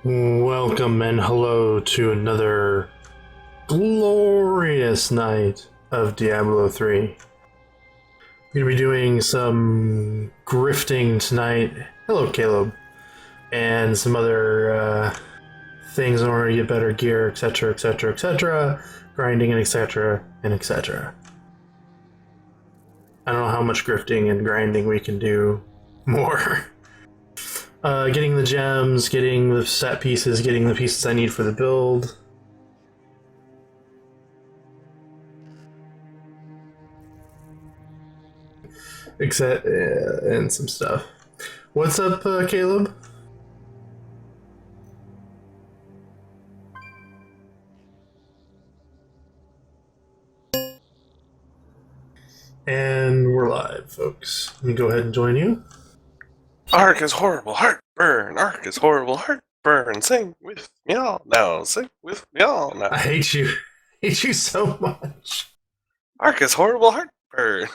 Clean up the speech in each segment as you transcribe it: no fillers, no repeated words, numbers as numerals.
Welcome and hello to another glorious night of Diablo 3. We're going to be doing some grifting tonight. Hello, Caleb. And some other things in order to get better gear, etc., etc., etc. Grinding and etc., and etc. I don't know how much grifting and grinding we can do more. Getting the gems, getting the set pieces, getting the pieces I need for the build. Except, and some stuff. What's up, Caleb? And we're live, folks. Let me go ahead and join you. Ark is horrible, heartburn. Ark is horrible, heartburn. Sing with me all now. Sing with me all now. I hate you. I hate you so much. Ark is horrible, heartburn.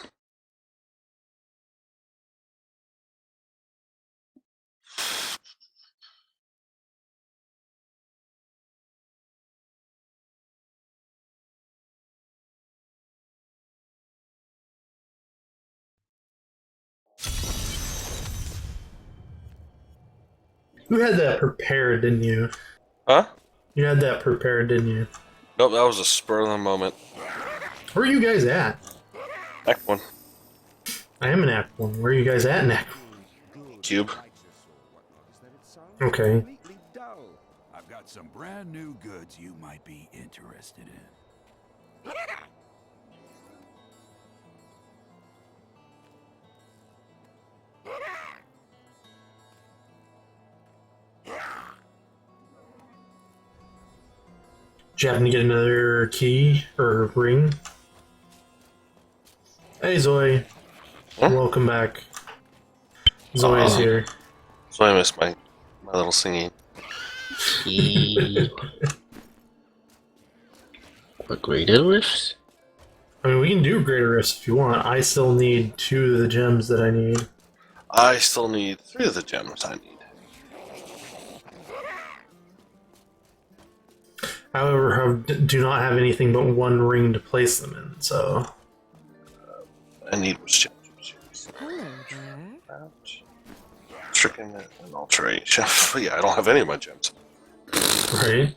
You had that prepared, didn't you? Huh? You had that prepared, didn't you? Nope, that was a spur of the moment. Where are you guys at? Act one. I am in Act 1. Where are you guys at in Act 1? Cube. Okay. I've got some brand new goods you might be interested in. Did you happen to get another key or ring? Hey, Zoe. Huh? Welcome back. Zoe's here. So I missed my little singing. What greater rifts? I mean, we can do greater rifts if you want. I still need 2 of the gems that I need. I still need 3 of the gems I need. However, do not have anything but 1 ring to place them in, so... I need which gems. Ouch. Tricking an alteration. Yeah, I don't have any of my gems. Right?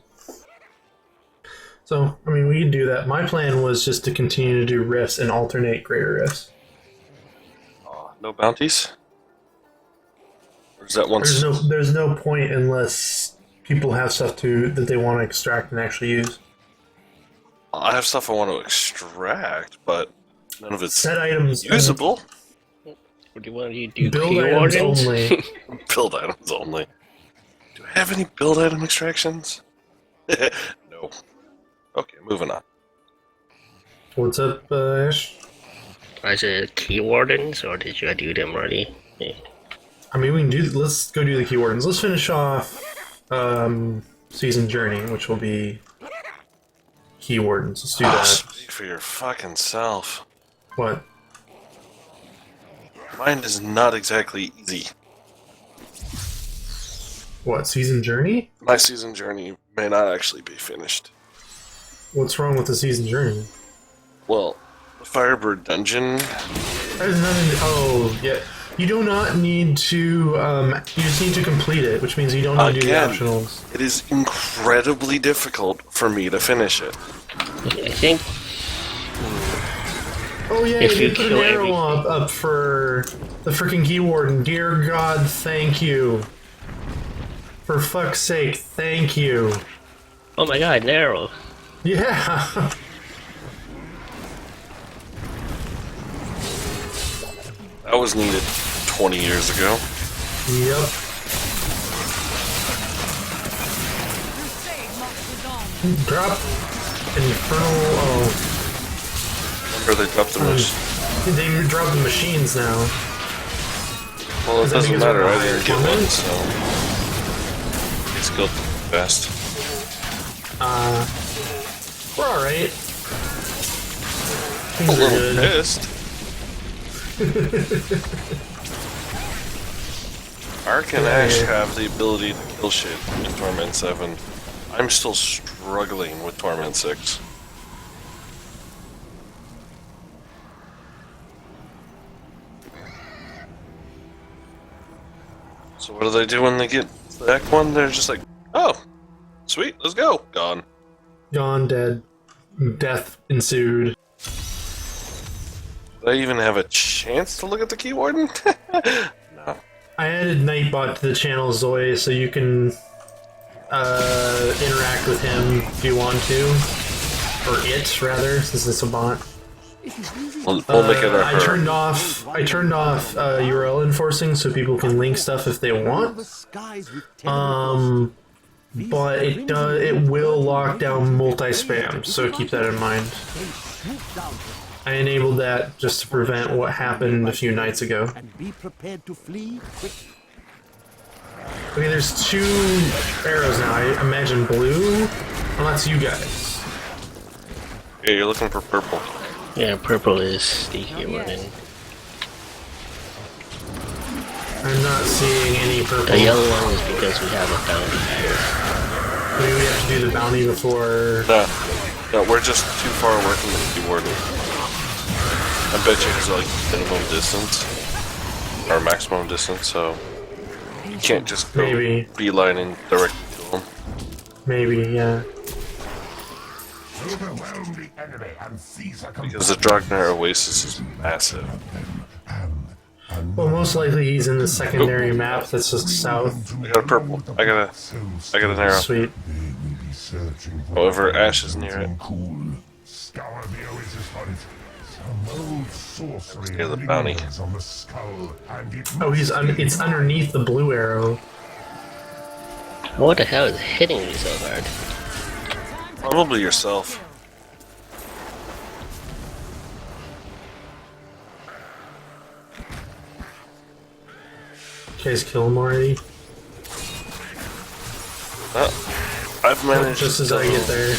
So, I mean, we can do that. My plan was just to continue to do rifts and alternate greater rifts. No bounties? Or is that once? There's no point unless people have stuff that they want to extract and actually use. I have stuff I want to extract, but none of it's Set items usable. What do you want to do? Build Key items wardens? only. Build items only. Do I have any build item extractions? No. Okay, moving on. What's up, Ash? Is it key wardens, or did you do them already? Yeah. I mean, we can do. Let's go do the key wardens. Let's finish off Season Journey, which will be key wardens. Let's do that. Speak for your fucking self. What? Mine is not exactly easy. What? Season Journey? My season journey may not actually be finished. What's wrong with the Season Journey? Well, the Firebird dungeon. There's nothing. Oh, yeah. You do not need to. You just need to complete it, which means you don't need to do the Again, optionals. it is incredibly difficult for me to finish it. I think Oh yeah, if you you put an kill arrow up for the freaking key warden. Dear God, thank you. For fuck's sake, thank you. oh my god, an arrow. Yeah. That was needed 20 years ago. Yep. Drop infernal. Oh, Remember they dropped the they dropped the machines now. Well, it Is that doesn't because matter. we're I higher didn't get one, performance? so it's good best. We're all right. A Things are little good. pissed. Ark and Ash have the ability to kill shit in Torment 7. I'm still struggling with Torment 6. So what do they do when they get to the Act 1? They're just like, oh, sweet, let's go. Gone. Gone, dead. Death ensued. Do I even have a chance to look at the Key Warden? No. I added Nightbot to the channel, Zoe, so you can interact with him if you want to. Or it, rather, since it's a bot. We'll make it I turned off URL enforcing so people can link stuff if they want. But it will lock down multi-spam, so keep that in mind. I enabled that just to prevent what happened a few nights ago. Okay, there's 2 arrows now. I imagine blue. Well, that's you guys. Yeah, you're looking for purple. Yeah, purple is the warden. I'm not seeing any purple. The yellow one is because we have a bounty here. Maybe we have to do the bounty before... No, we're just too far away from the Key Warden. I bet you it's like minimum distance. Or maximum distance, so... You can't just go beelining directly to him. Maybe, yeah. Because the Dragnar Oasis is massive. Well, most likely he's in the secondary map that's just south. I got a purple. I got an arrow. Sweet. However, Ash is near it. Scare the bounty. Oh, it's underneath the blue arrow. What the hell is hitting me so hard? Probably yourself. You guys kill him already? I've managed just as I get there.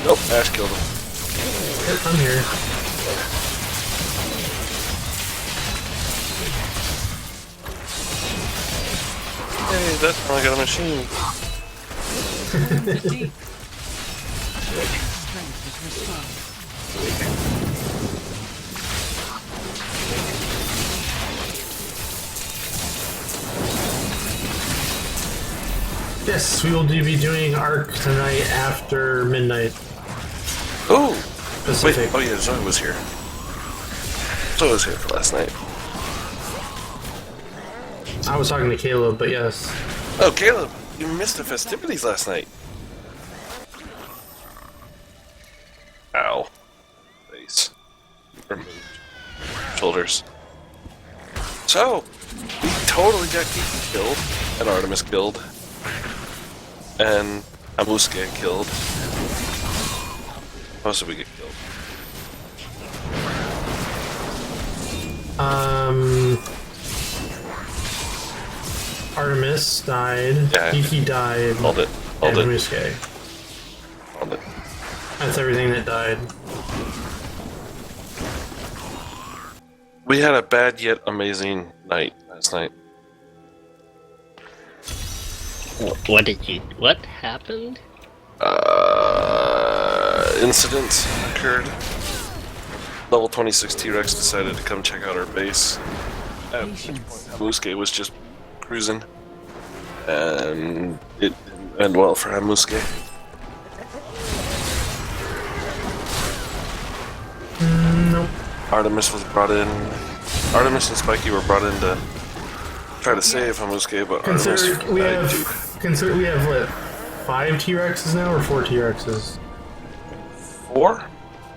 Nope, Ash killed him. Yep, I'm here. Hey, that's how I got a machine. Yes, we will be doing Ark tonight after midnight. Oh! Pacific. Wait, oh yeah, Zoe was here. Zoe was here for last night. I was talking to Caleb, but yes. Oh, Caleb, you missed the festivities last night. Ow. Face. Removed. Shoulders. So, we totally got Kiki killed, and Artemis killed, and Amuske killed. How else did we get killed? Artemis died. Yeah. Kiki died. Hold it. Hold and it. Musuke. Hold it. That's everything that died. We had a bad yet amazing night last night. What happened? Incidents occurred. Level 26 T-Rex decided to come check out our base. At which point Hamusuke was just cruising. And it didn't end well for Hamusuke. Nope. Artemis was brought in. Artemis and Spiky were brought in to try to save Hamusuke, but Consider Artemis we died have what, 5 T-Rexes now or 4 T-Rexes? 4?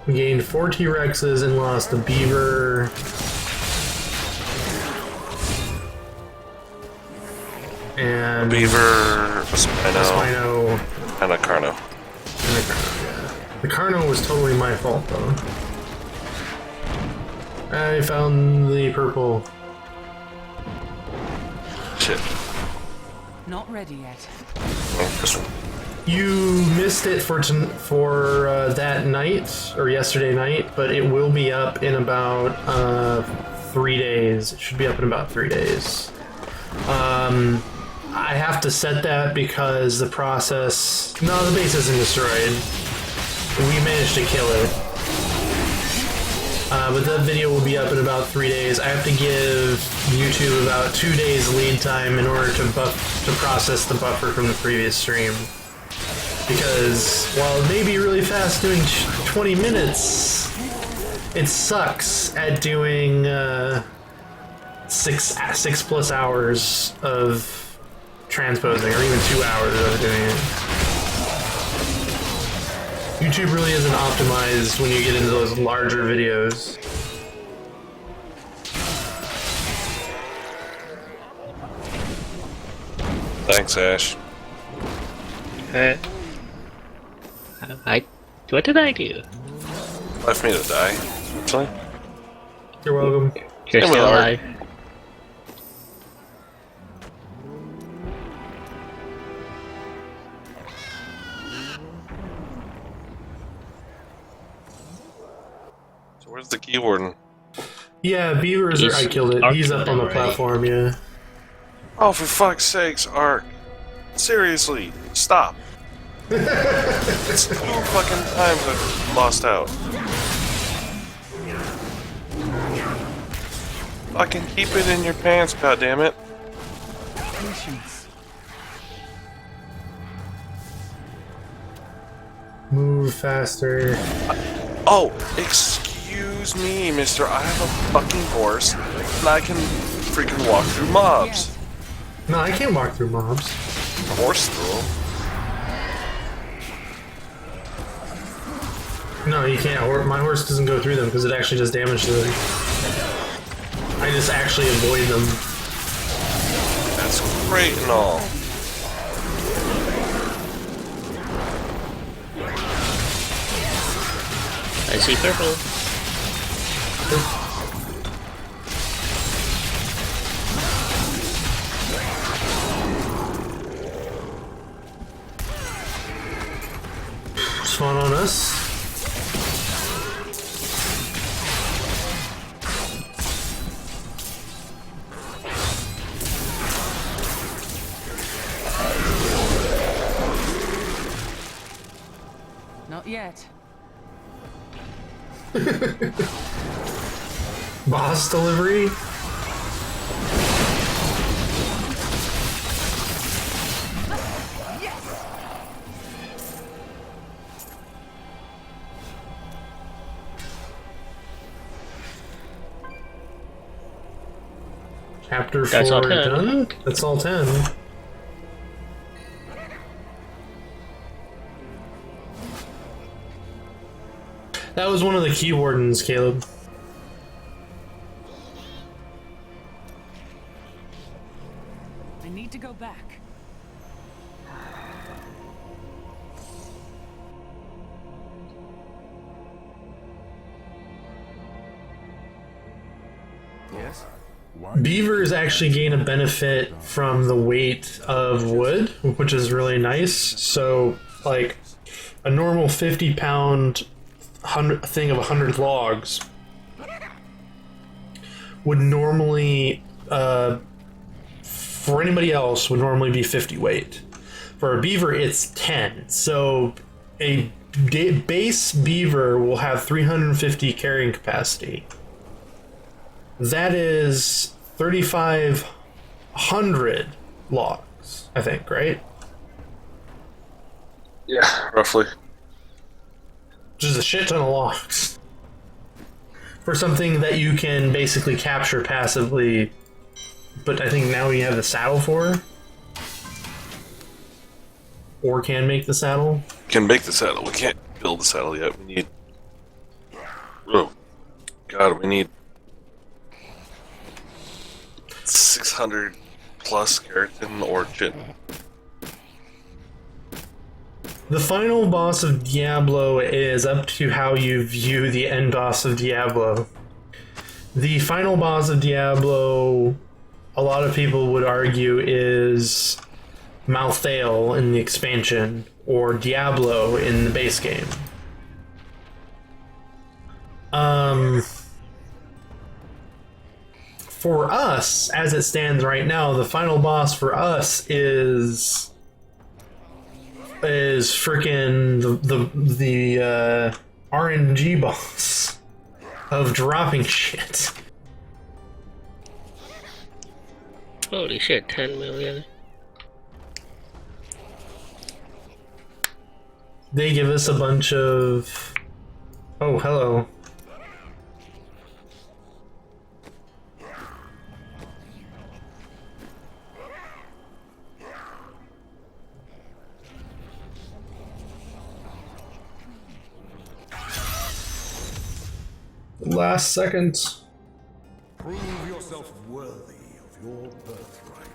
We gained 4 T-Rexes and lost a beaver. And Beaver, a Spino, and a Carno. And the Carno, yeah. The Carno was totally my fault, though. I found the purple. Shit. Not ready yet. Oh, this one. You missed it for that night, or yesterday night, but it will be up in about 3 days. It should be up in about 3 days. I have to set that because the process... No, the base isn't destroyed. We managed to kill it. But that video will be up in about 3 days. I have to give YouTube about 2 days lead time in order to process the buffer from the previous stream. Because while it may be really fast doing 20 minutes, it sucks at doing 6 plus hours of transposing, or even 2 hours of doing it. YouTube really isn't optimized when you get into those larger videos. Thanks, Ash. What did I do? Left me to die, actually. You're welcome. You're Yeah, still well, alive. So where's the key warden? Yeah, Beavers are... I killed it. He's up on the already. platform, yeah. Oh, for fuck's sakes, Ark. Seriously, stop. It's 2 fucking times I've lost out. Fucking keep it in your pants, goddammit. Patience. Move faster. Oh, excuse me, mister. I have a fucking horse, and I can freaking walk through mobs. No, I can't walk through mobs. Horse through 'em. No, you can't. My horse doesn't go through them because it actually does damage to them. I just actually avoid them. That's great and all. I see purple. Spawn on us. Not yet. Boss delivery. Chapter 4 That's all 10. done? That's all 10. That was one of the key wardens, Caleb. I need to go back. Yes? Beavers actually gain a benefit from the weight of wood, which is really nice. So, like, a normal 50-pound thing of 100 logs would normally, for anybody else, would normally be 50 weight. For a beaver, it's 10. So, a base beaver will have 350 carrying capacity. That is 3,500 logs, I think, right? Yeah, roughly. Which is a shit ton of logs. For something that you can basically capture passively, but I think now you have the saddle for? Or can make the saddle? Can make the saddle. We can't build the saddle yet. We need... Oh, God, we need 600 plus keratin or shit. The final boss of Diablo is up to how you view the end boss of Diablo. The final boss of Diablo, a lot of people would argue, is Malthael in the expansion, or Diablo in the base game. for us, as it stands right now, the final boss for us is freaking the RNG boss of dropping shit. Holy shit, 10 million. They give us a bunch of... Oh, hello. Last second. Prove yourself worthy of your birthright.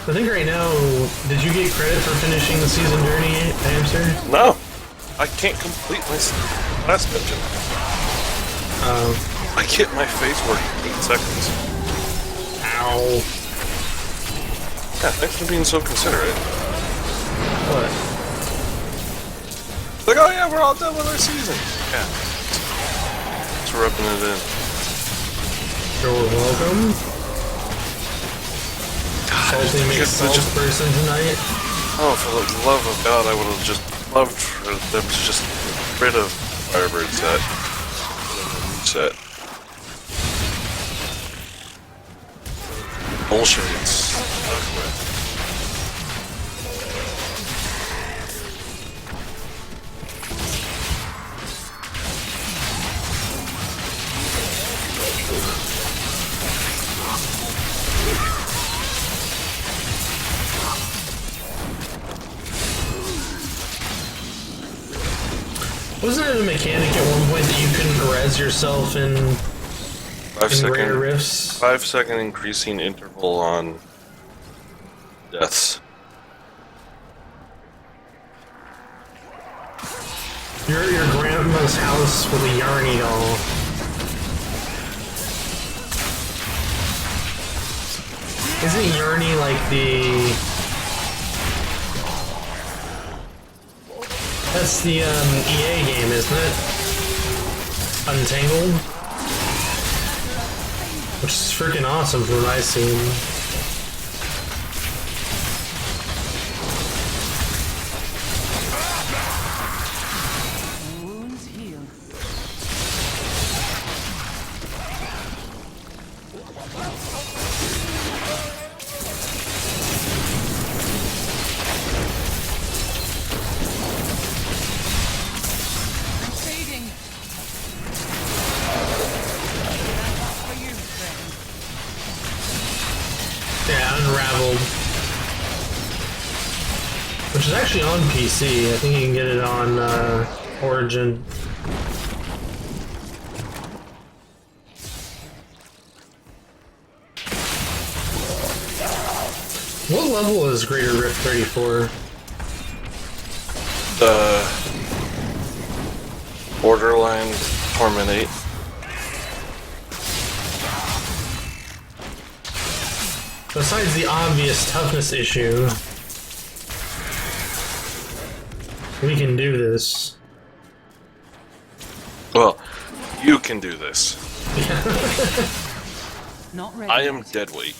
I think right now, did you get credit for finishing the season journey, Hamster? No! I can't complete my last dungeon. I get my face work in 8 seconds. Ow. Yeah, thanks for being so considerate. What? Like, oh yeah, we're all done with our season. Yeah. Thanks for rubbing it in. You're welcome. Salty McSalt person tonight. Oh, for the love of God, I would have just loved for them to just get rid of Firebird set. Bullshit. It's stuck with. Wasn't it a mechanic at one point that you couldn't res yourself in rare rifts? 5-second increasing interval on deaths. Your grandma's house with a Yarny doll. Isn't Yarny like the... That's the EA game, isn't it? Untangled? Which is freaking awesome from what I've seen. Wounds healed. I'm fading. That's for you, friend. Yeah, Unraveled. Which is actually on PC. I think you can get it on Origin. What level is Greater Rift 34? Borderline Torment 8. Besides the obvious toughness issue, we can do this. Well, you can do this. Not ready. I am dead weight.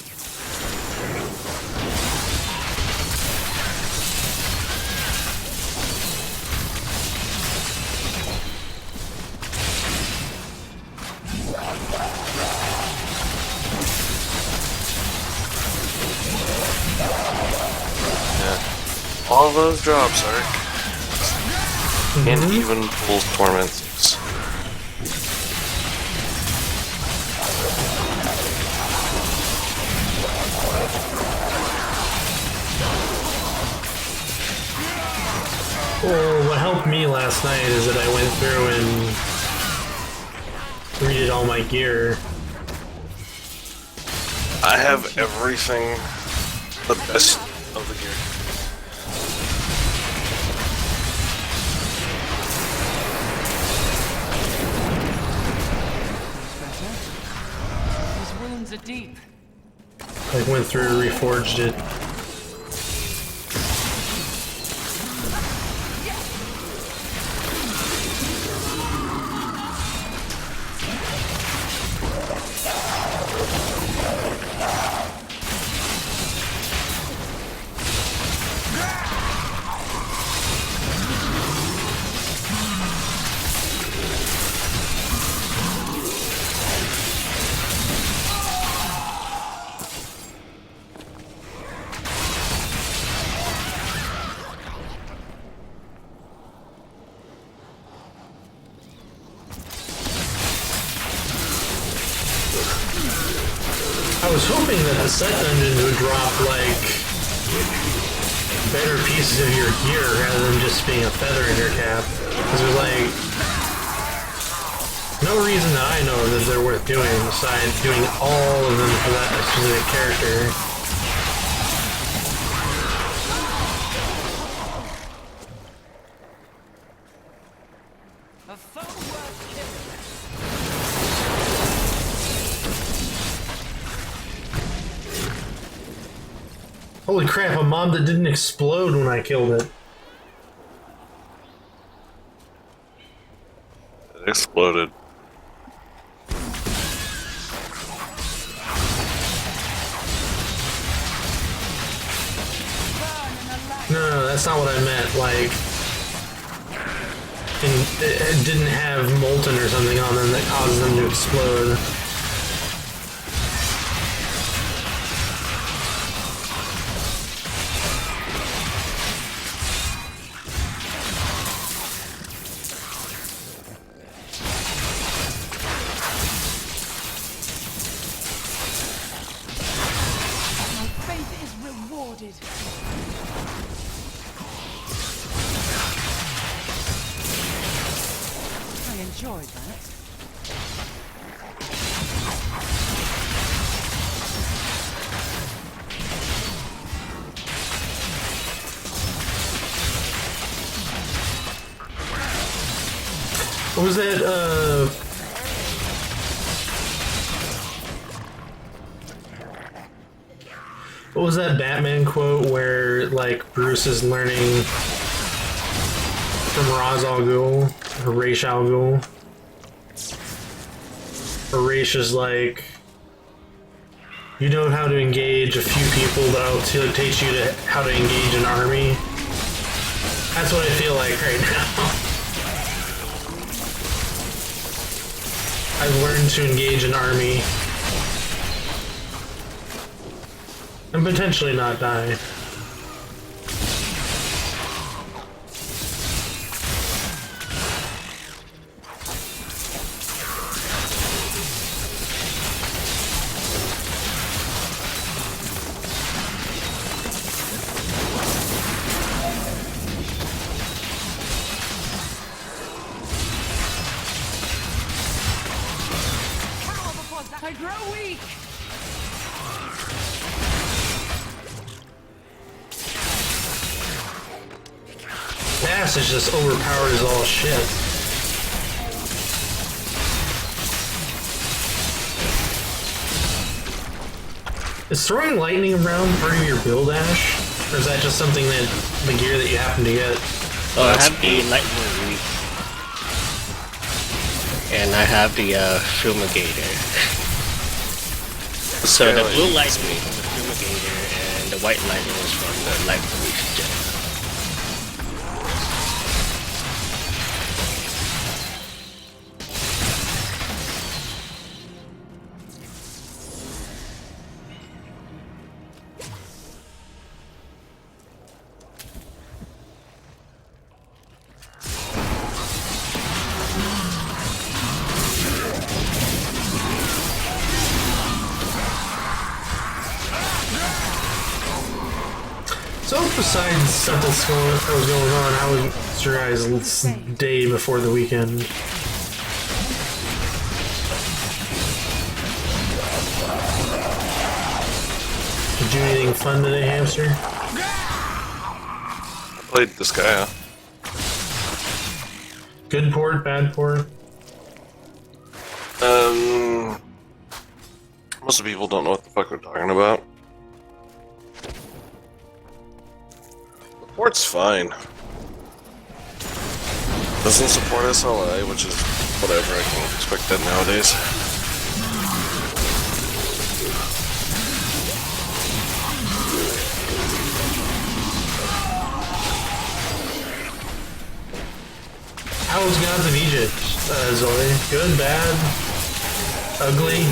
Yeah. All those drops are and even pulls Torment 6. Well, what helped me last night is that I went through and redid all my gear. I have everything, the best of the gear. His wounds are deep. I went through, reforged it. I was hoping that the set dungeons would drop, like, better pieces of your gear rather than just being a feather in your cap. Because there's, like, no reason that I know that they're worth doing besides doing all of them for that specific character. A foe worth killing. Holy crap, a mob that didn't explode when I killed it. It exploded. No, that's not what I meant. Like, it didn't have molten or something on them that caused them to explode. My faith is rewarded. I enjoyed that. What was that, what was that Batman quote where, like, Bruce is learning from Ra's al Ghul, or Ra's al Ghul? Or Ra's is like, you know how to engage a few people, but I'll teach you to how to engage an army. That's what I feel like right now. I've learned to engage an army. And potentially not die. I grow weak. Bass is just overpowered as all shit. Is throwing lightning around part of your build, Ash? Or is that just something that the gear that you happen to get? Oh, I have the lightning weed. And I have the fumigator. So the blue lightning is from the fumigator and the white lightning is from the lightning weed jet. So besides stuff that was going on, how was your guys' day before the weekend? Did you do anything fun today, Hamster? I played this guy. Good port, bad port? Most of the people don't know what the fuck we're talking about. The port's fine. Doesn't support SLI, which is whatever, I can expect that nowadays. How was Gods of Egypt, Zoe? Good, bad, ugly?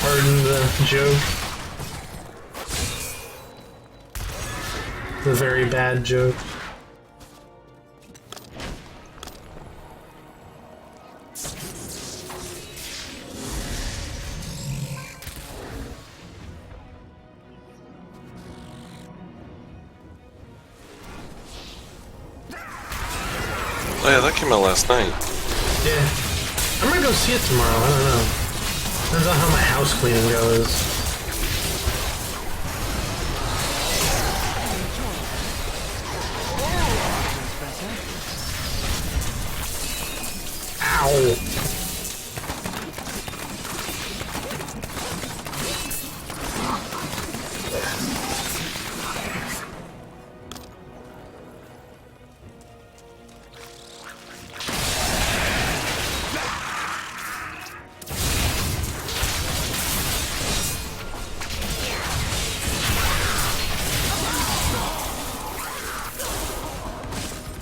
Pardon the joke. The very bad joke. Oh yeah, that came out last night. Yeah. I'm gonna go see it tomorrow, I don't know. Depends on how my house cleaning goes. Ow!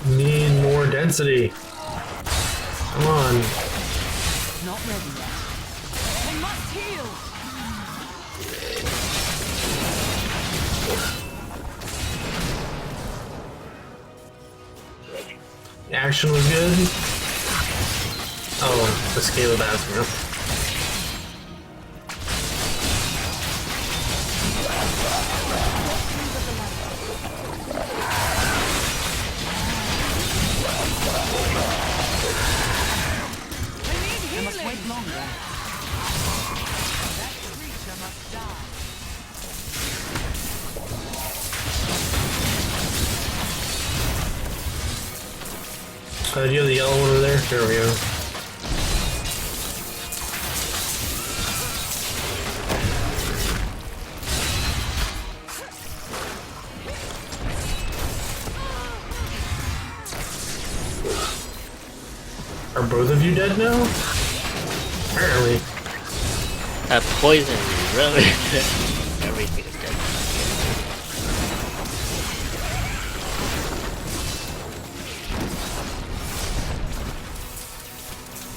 Need more density. Come on. Not ready yet. They must heal. The action was good. Oh, the scale of asthma. They must wait longer. That creature must die. Do you have the yellow one over there? There we go. Are both of you dead now? Apparently. That poison really everything is dead.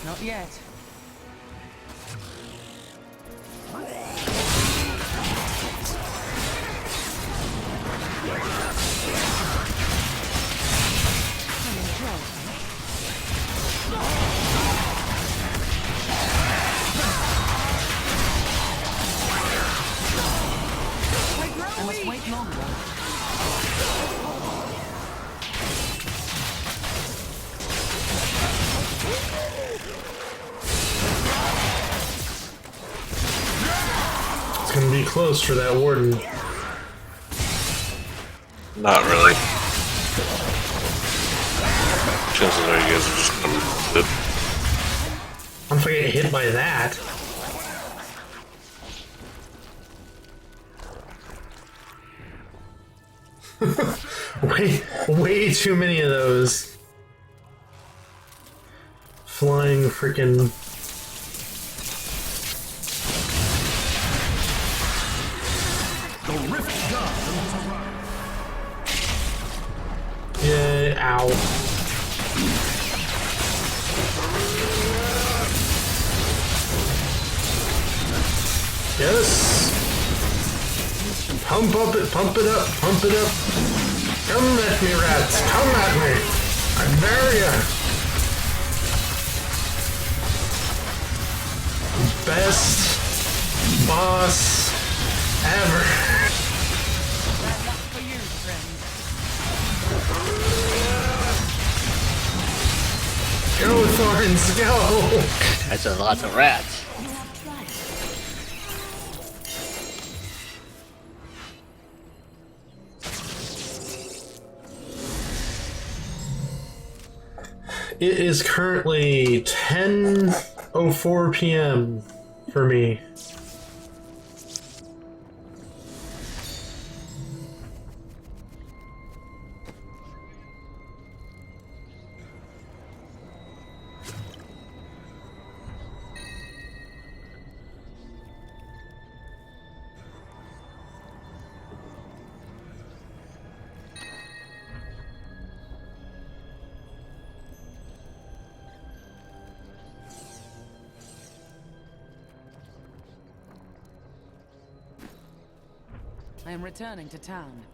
Not yet. I must wait longer. It's gonna be close for that warden. Not really. Chances are you guys are just gonna live. I'm gonna get hit by that. way too many of those. Flying freaking. The Rift God. Yeah, ow. Yes. Pump up it, pump it up, pump it up. Come at me, rats. Come at me. I dare ya. Best boss ever. Bad luck for you, friend. Go, Thorns, go. That's a lot of rats. It is currently 10:04 p.m. for me. I am returning to town.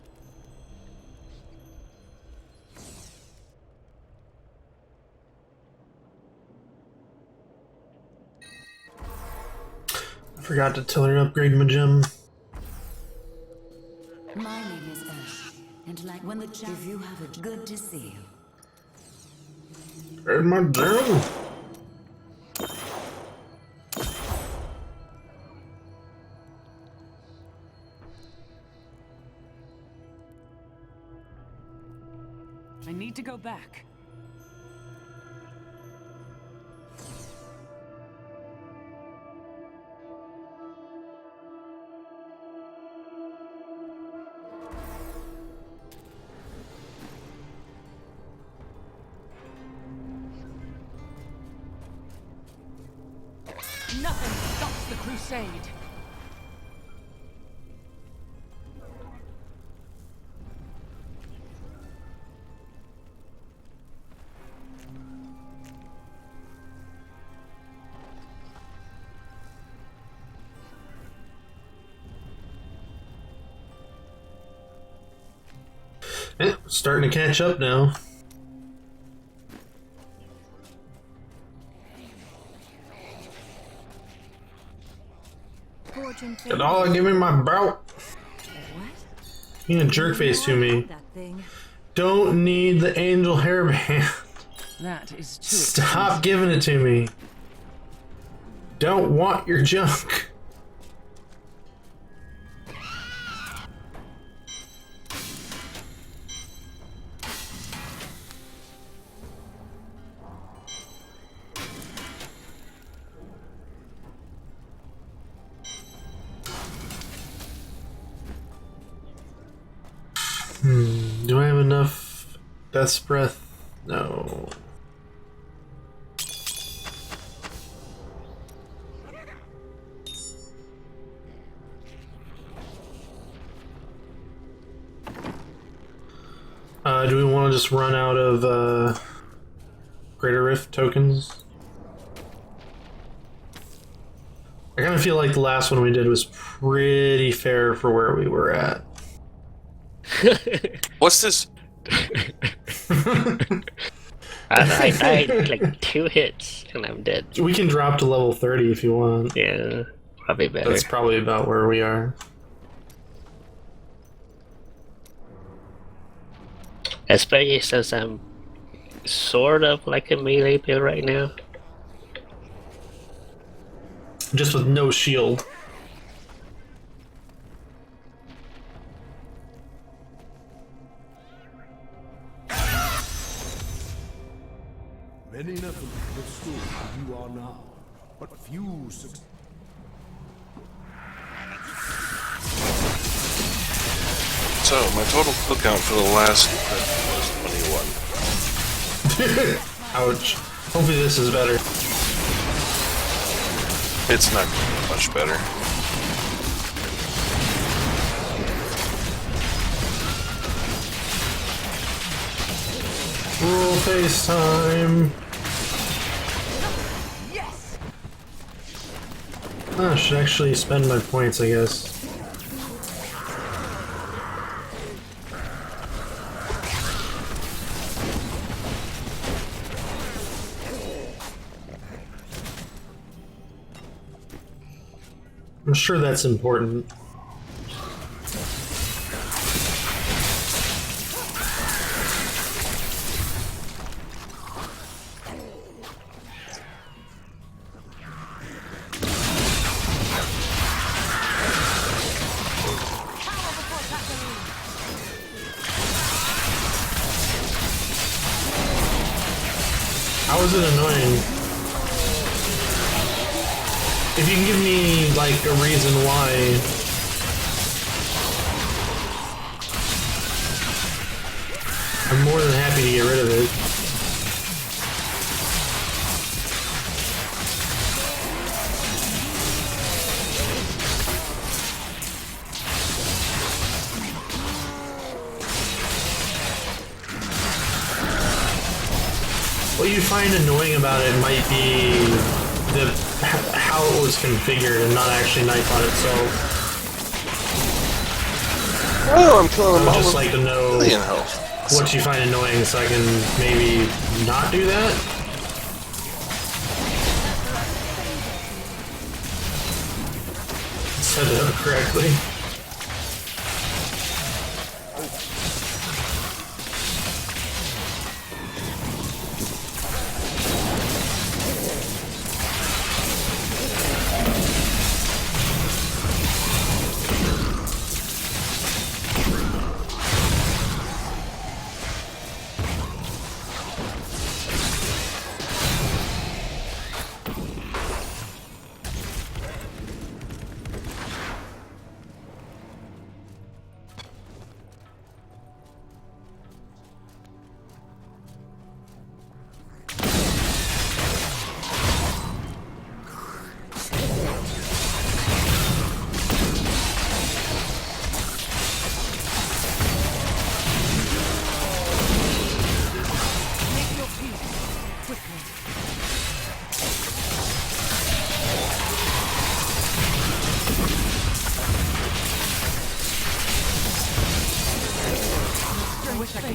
I forgot to tell her to upgrade my gem. My name is Ash, and like when the if you have it, good to see you. Where's my down? I need to go back. Nothing stops the crusade. Starting to catch up now. All give me my belt. What? Being a jerk face to me. That thing. Don't need the angel hairband. That is too Stop giving it to me. Don't want your junk. Do I have enough Death's Breath? No. Do we want to just run out of Greater Rift tokens? I kind of feel like the last one we did was pretty fair for where we were at. What's this? I died like 2 hits and I'm dead. We can drop to level 30 if you want. Yeah, probably better. That's probably about where we are. Especially since I'm sort of like a melee build right now. Just with no shield. Many never withstood who you are now, but few succeed. So, my total kill count for the last was 21. Ouch. Hopefully this is better. It's not much better. Roll face time. Yes. I should actually spend my points, I guess. I'm sure that's important. How is it annoying? If you can give me, like, a reason why... I'm more than happy to get rid of it. What you find annoying about it might be how it was configured and not actually Nightbot itself. Oh, I'm killing I them would all just with like to know million health. what you find annoying so I can maybe not do that. Set it up correctly.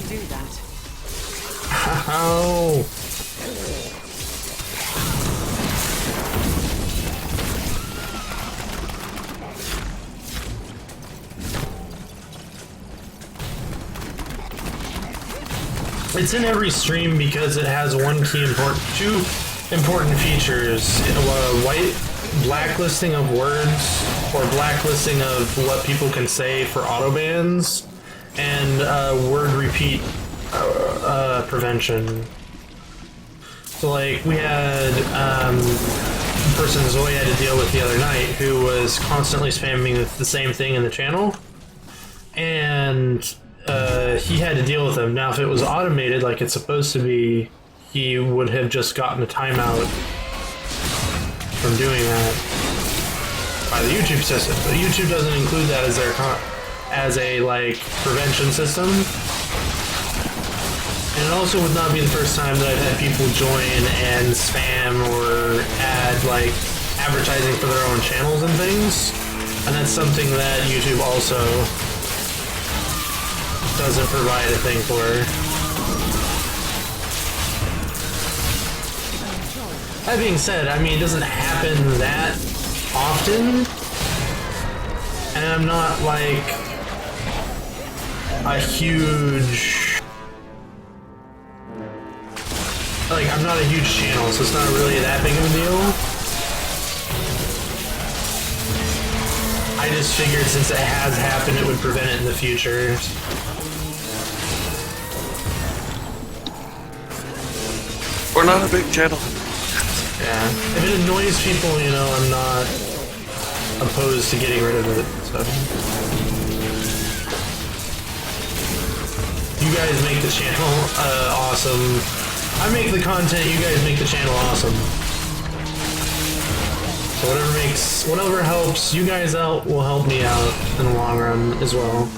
do that. Ow! It's in every stream because it has two important features: blacklisting of words or blacklisting of what people can say for auto bans, and word repeat prevention. So, like, we had a person Zoe had to deal with the other night who was constantly spamming the same thing in the channel, and he had to deal with them. Now, if it was automated like it's supposed to be, he would have just gotten a timeout from doing that by the YouTube system. But YouTube doesn't include that as their prevention system. And it also would not be the first time that I've had people join and spam or add advertising for their own channels and things. And that's something that YouTube also doesn't provide a thing for. That being said, I mean, it doesn't happen that often, and I'm not like a huge... I'm not a huge channel, so it's not really that big of a deal. I just figured since it has happened, it would prevent it in the future. We're not a big channel. Yeah. If it annoys people, I'm not opposed to getting rid of it, so. You guys make the channel awesome. I make the content, you guys make the channel awesome. So whatever helps you guys out will help me out in the long run as well.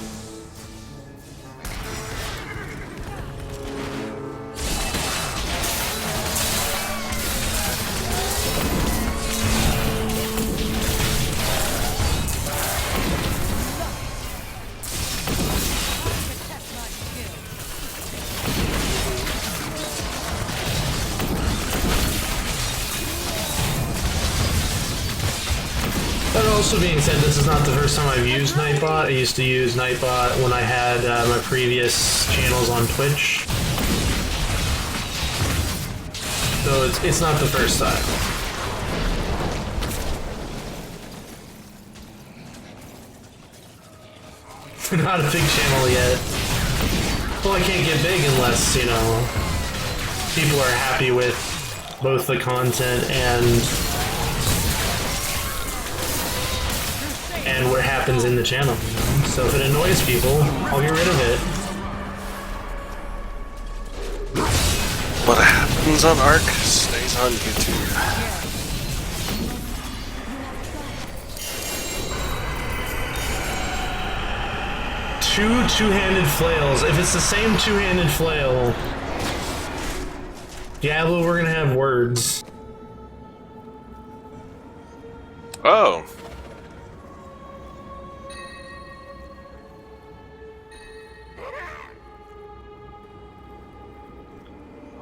That also being said, this is not the first time I've used Nightbot. I used to use Nightbot when I had my previous channels on Twitch. So it's not the first time. Not a big channel yet. Well, I can't get big unless, people are happy with both the content and what happens in the channel. So if it annoys people, I'll get rid of it. What happens on Ark stays on YouTube. Two-handed flails. If it's the same two-handed flail, Diablo, we're gonna have words. Oh.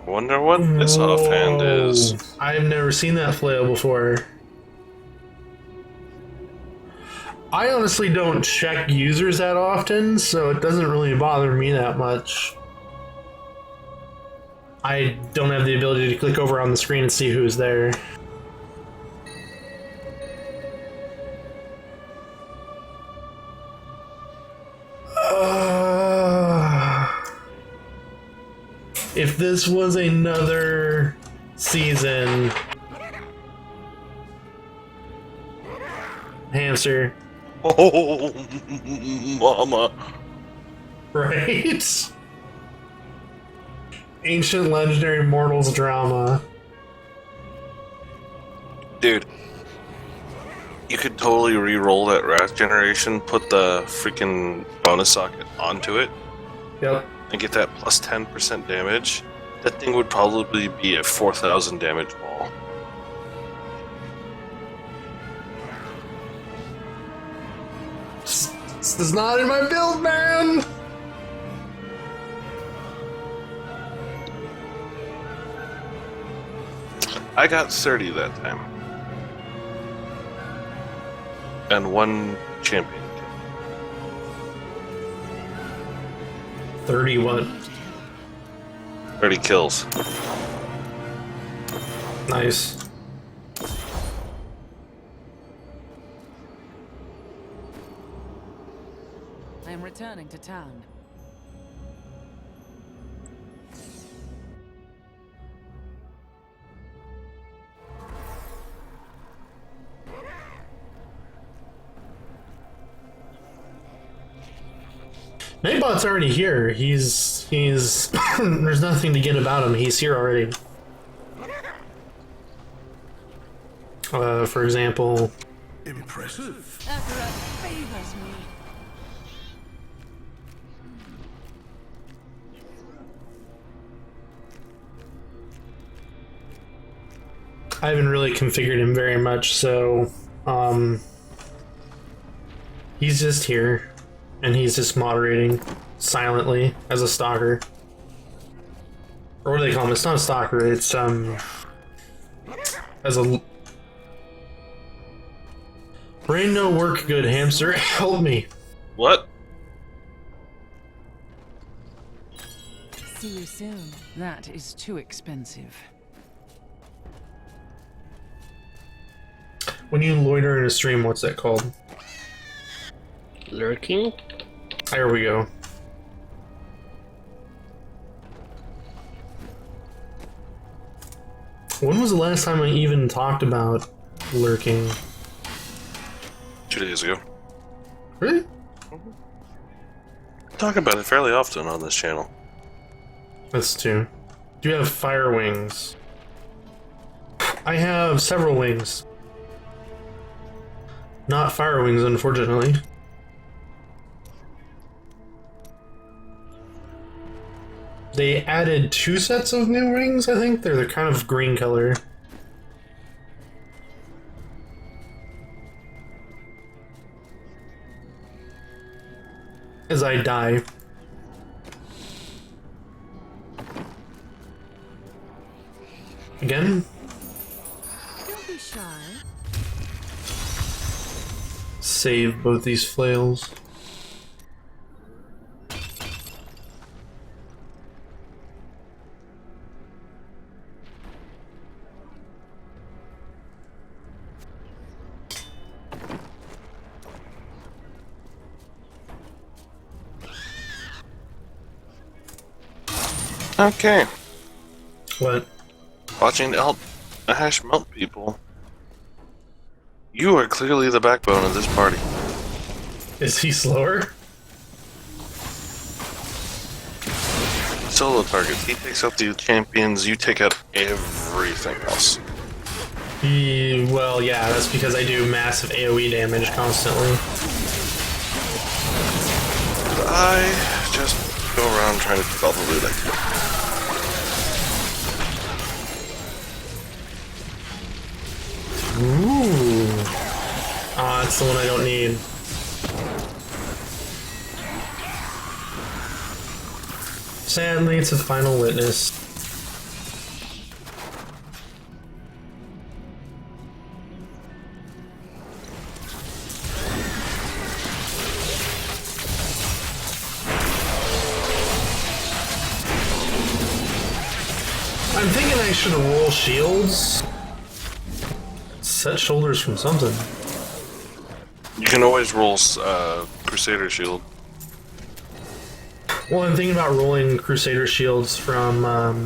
Wonder what this offhand is. I've never seen that flail before. I honestly don't check users that often, so it doesn't really bother me that much. I don't have the ability to click over on the screen and see who's there. If this was another season... Hamster. Oh, mama. Right? Ancient Legendary Mortals drama. Dude. You could totally re-roll that Wrath generation, put the freaking bonus socket onto it, Yep. and get that plus 10% damage. That thing would probably be a 4,000 damage ball. This is not in my build, man! I got 30 that time. And one champion. 30 what? 30 kills. Nice. I am returning to town. Nightbot's already here. He's there's nothing to get about him. He's here already. For example, Impressive. TheArkaras favors me. I haven't really configured him very much, so he's just here, and he's just moderating silently as a stalker. Or what do they call him? It's not a stalker. It's as a brain no work good hamster. Help me. What? See you soon. That is too expensive. When you loiter in a stream, what's that called? Lurking? There we go. When was the last time I even talked about lurking? 2 days ago. Really? Talk about it fairly often on this channel. That's two. Do you have fire wings? I have several wings. Not fire wings, unfortunately. They added 2 sets of new rings, I think. They're kind of green color. As I die. Again? Don't be shy. Save both these flails. Okay. What? Watching Ash melt people. You are clearly the backbone of this party. Is he slower? Solo targets. He takes out the champions, you take out everything else. Well, yeah, that's because I do massive AoE damage constantly. I just go around trying to take all the loot I can. Ooh. Ah, that's the one I don't need. Sadly, it's a final witness. I'm thinking I should roll shields. Set shoulders from something. You can always roll Crusader Shield. Well, I'm thinking about rolling Crusader shields from not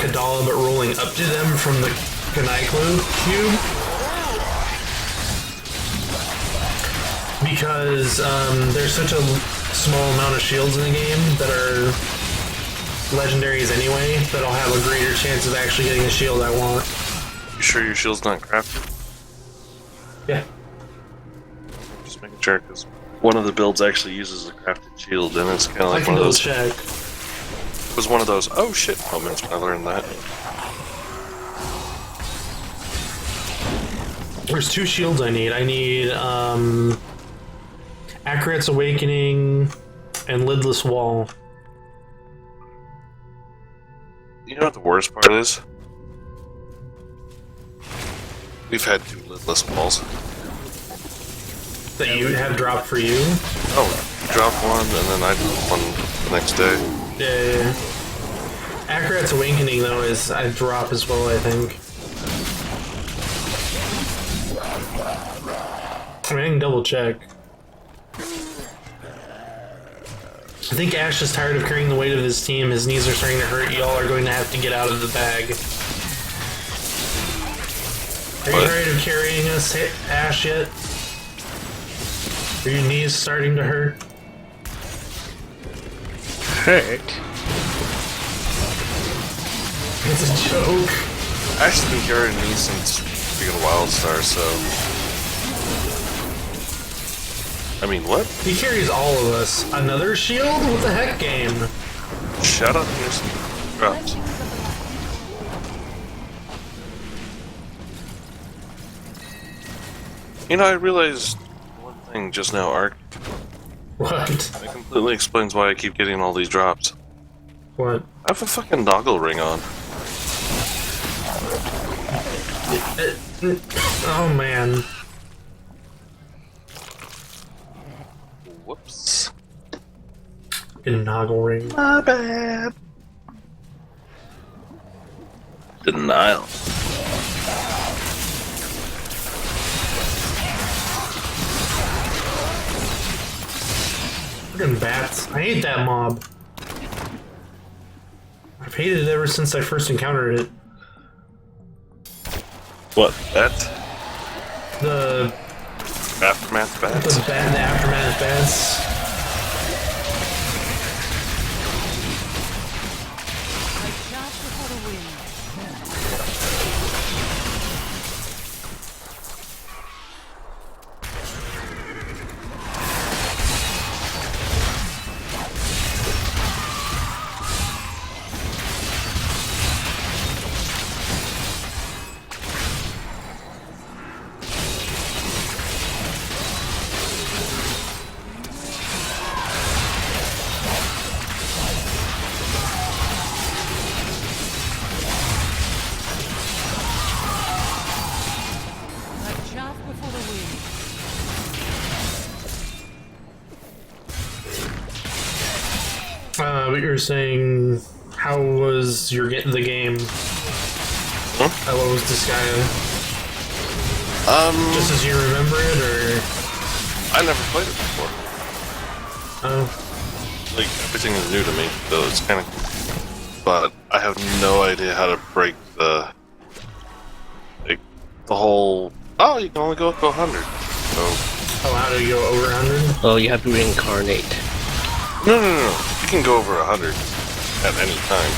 Kadala, but rolling up to them from the Kanaiklu cube. Because there's such a small amount of shields in the game that are legendaries anyway, that I'll have a greater chance of actually getting the shield I want. You sure your shield's not crafted? Yeah. Just making sure, because one of the builds actually uses a crafted shield, and it's kind of I like can one of double those. check. It was one of those oh shit moments when I learned that. There's 2 shields I need. I need Akarat's Awakening and Lidless Wall. worst part is? We've had 2 lidless balls. That you have dropped for you? Oh, drop one and then I drop one the next day. Yeah. Akarat's Awakening, though, is I drop as well, I think. I mean, I can double check. I think Ash is tired of carrying the weight of his team. His knees are starting to hurt. Y'all are going to have to get out of the bag. Are you tired of carrying us, Ash, yet? Are your knees starting to hurt? Hurt? It's a joke. Ash has been carrying me since freaking Wildstar, so... I mean, what? He carries all of us. Another shield? What the heck, game? Shut up, here's some drops. You know, I realized one thing just now, Ark. What? It completely explains why I keep getting all these drops. What? I have a fucking doggle ring on. Oh, man. Whoops. Get a Noggle ring. My bad. Denial. Fucking bats. I hate that mob. I've hated it ever since I first encountered it. What? That? The Aftermath bats? the aftermath bats. I shout before the wind. I shout before the wind. But you were saying, how was the game? Huh? How was Disgaea? Just as you remember it, or? I never played it before. Oh, Like, everything is new to me, so it's kind of... But I have no idea how to break the... Like, the whole... Oh, you can only go up to 100. So... how do you go over 100? Oh, you have to reincarnate. No. You can go over 100 at any time.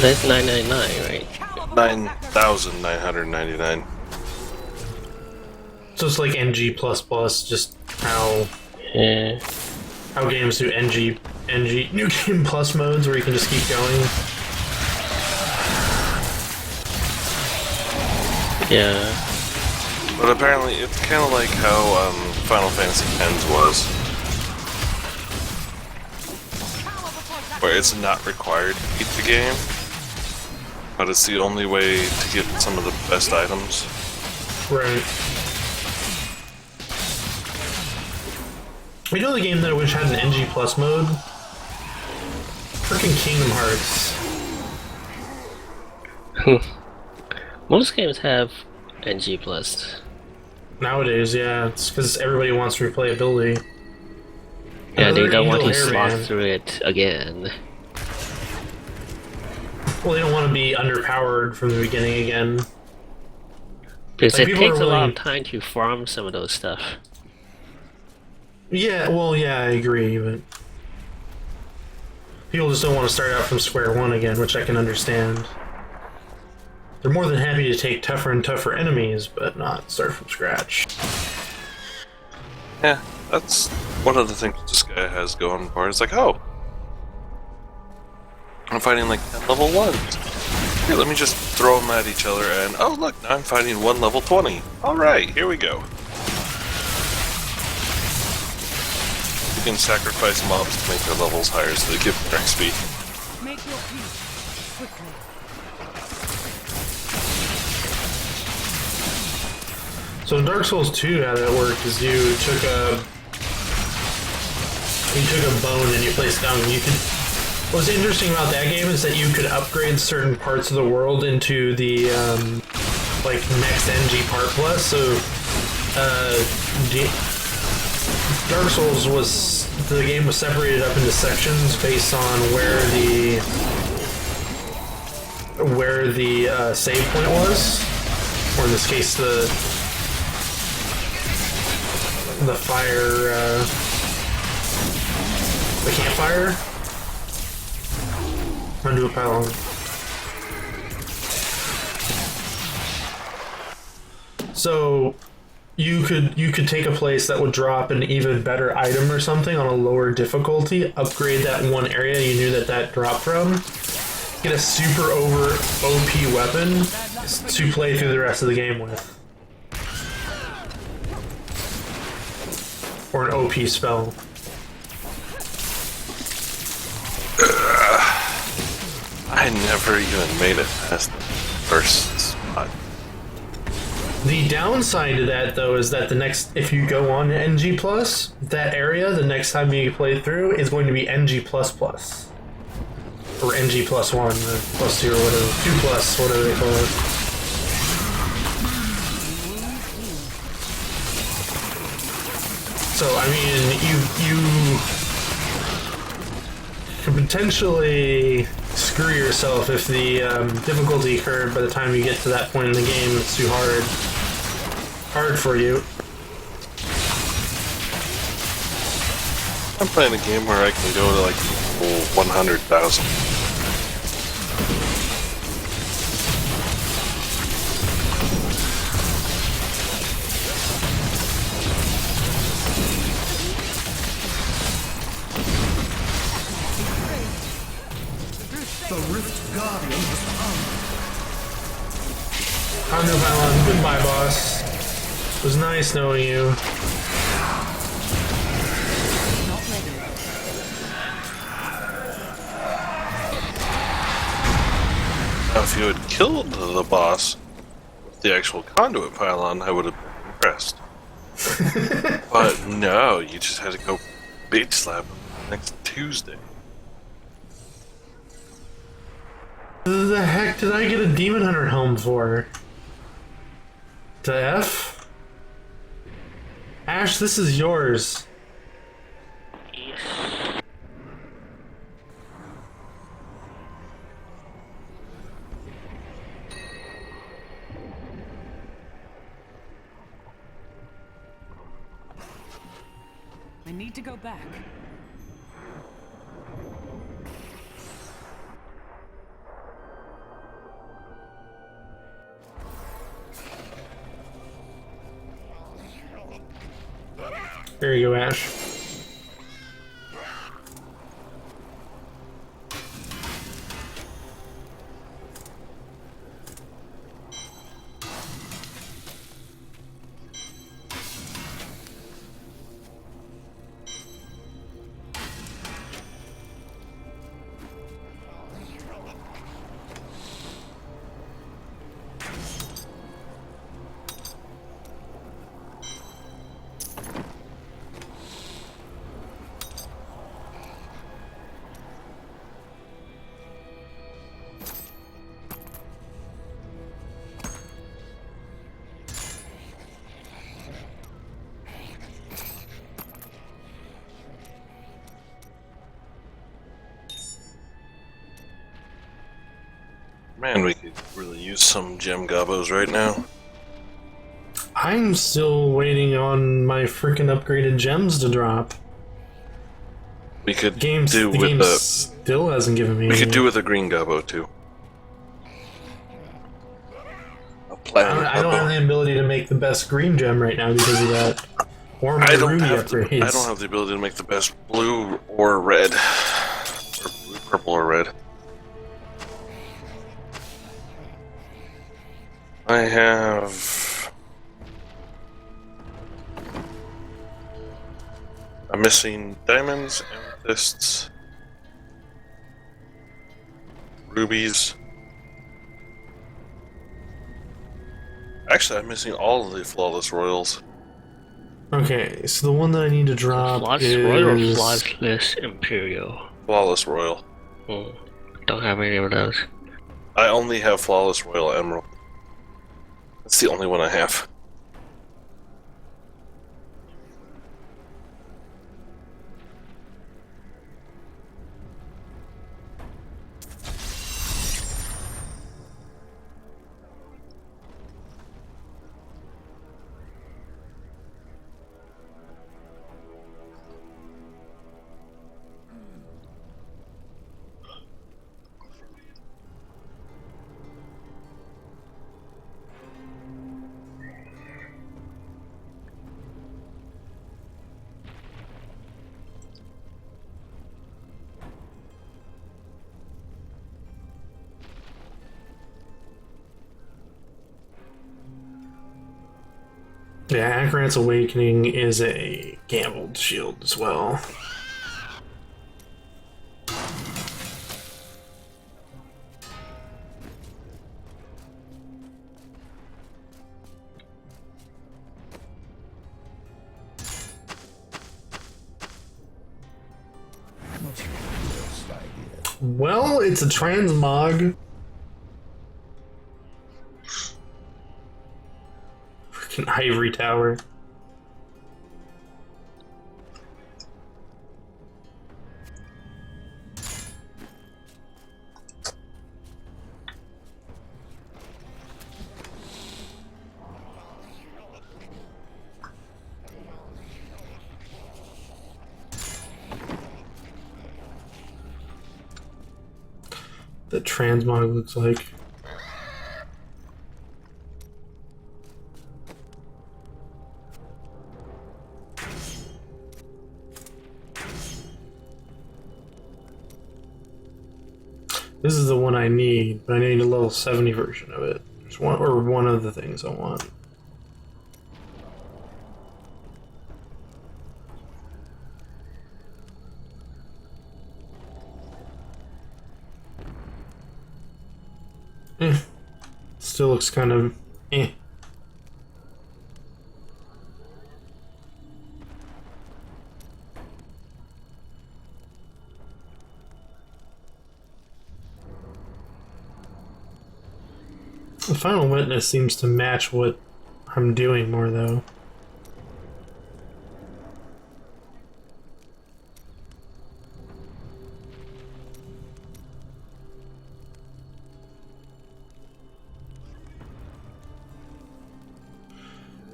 That's 999, right? 9,999. So it's like NG++, just how Yeah. games do NG New Game Plus modes where you can just keep going. Yeah. But apparently, it's kind of like how Final Fantasy X was. Where it's not required to beat the game, but it's the only way to get some of the best items. Right. You know the game that I wish had an NG Plus mode? Freaking Kingdom Hearts. Most games have NG+. Nowadays, yeah, it's because everybody wants replayability. Yeah, they Another don't want to evil slog hairband. through it again. Well, they don't want to be underpowered from the beginning again. Because Like, it people takes are a lot willing- of time to farm some of those stuff. Yeah, well, yeah, I agree, but people just don't want to start out from square one again, which I can understand. They're more than happy to take tougher and tougher enemies, but not start from scratch. Yeah, that's one of the things this guy has going for it. It's like, oh, I'm fighting like 10 level 1s. Here, let me just throw them at each other, and oh look, now I'm fighting one level 20. Alright, here we go. You can sacrifice mobs to make their levels higher so they give more XP. Make your peace quickly. So in Dark Souls 2, how that worked is you took a bone and you placed it down. And you could. What's interesting about that game is that you could upgrade certain parts of the world into the like next NG part plus. So Dark Souls the game was separated up into sections based on where the save point was, or in this case the fire, the campfire. Undo a pylon. So you could take a place that would drop an even better item or something on a lower difficulty, upgrade that one area you knew that dropped from, get a super over OP weapon to play through the rest of the game with. Or an OP spell. I never even made it past the first spot. The downside to that, though, is that if you go on NG+, that area, the next time you play through, is going to be NG++. Or NG+1, or +2, or whatever. 2+, whatever they call it. So, I mean, you could potentially screw yourself if the difficulty curve by the time you get to that point in the game it's too hard for you. I'm playing a game where I can go to like 100,000. The Rift Guardian has come. I'm no Pylon. Goodbye, boss. It was nice knowing you. Now, if you had killed the boss with the actual conduit pylon, I would have been impressed. But no, you just had to go bait slap him next Tuesday. What the heck did I get a Demon Hunter helm for? To F? Ash, this is yours. Yes. I need to go back. There you go, Ash. Man, we could really use some gem gobos right now. I'm still waiting on my freaking upgraded gems to drop. We could The do with game the. still hasn't given me We could any. do with a green gobbo too. A I platinum don't have gobbo. the ability to make the best green gem right now because of that. Or my I don't ruby have upgrades. I don't have the ability to make the best blue or red, or blue, purple or red. I have. I'm missing diamonds, amethysts, rubies, Actually, I'm missing all of the flawless royals. Okay, so the one that I need to drop Flawless Royal or is... Flawless Imperial? Flawless royal. Don't have any of those. I only have flawless royal emerald. That's the only one I have. Yeah, Akarat's Awakening is a gambled shield as well. Well, it's a transmog. Freaking ivory tower. The transmog looks like. This is the one I need, but I need a level 70 version of it. There's one of the things I want. Still looks kind of eh. The Final Witness seems to match what I'm doing more, though.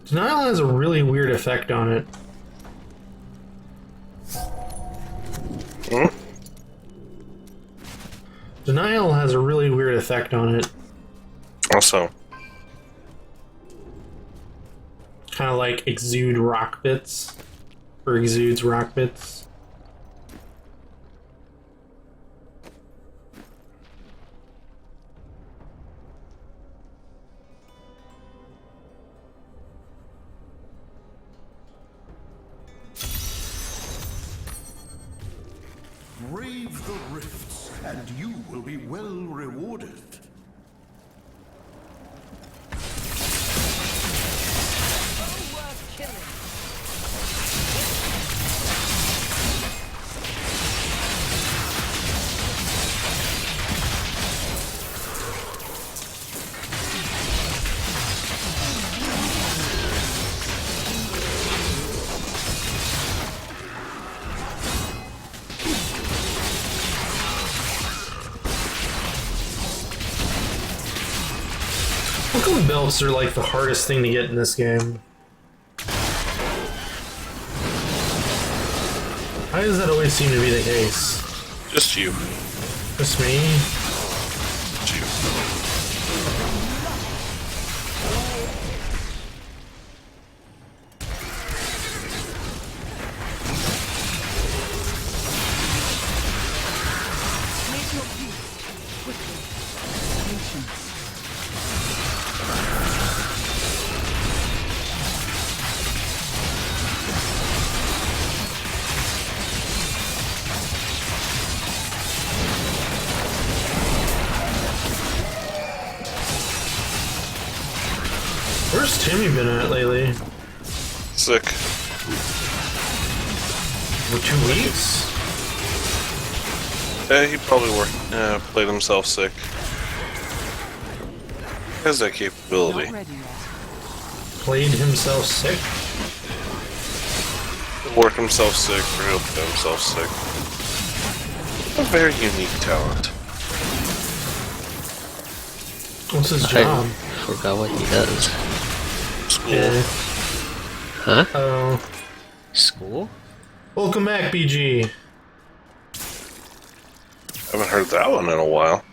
Denial has a really weird effect on it. Denial has a really weird effect on it. Also, Kind of like exude rock bits. Or exudes rock bits. Brave the rifts, and you will be well rewarded. Worth killing. How come belts are like the hardest thing to get in this game? Why does that always seem to be the case? just you. Just me? Just you. Make your peace. Quickly. Patience. Where's Timmy been at lately? Sick. For 2 weeks? Yeah, he probably played himself sick. He has that capability. Not ready yet. Played himself sick? Work himself sick, or he'll play himself sick. A very unique talent. What's his job? I forgot what he does. School. Yeah. Huh? Oh. School? Welcome back, BG. Haven't heard that one in a while.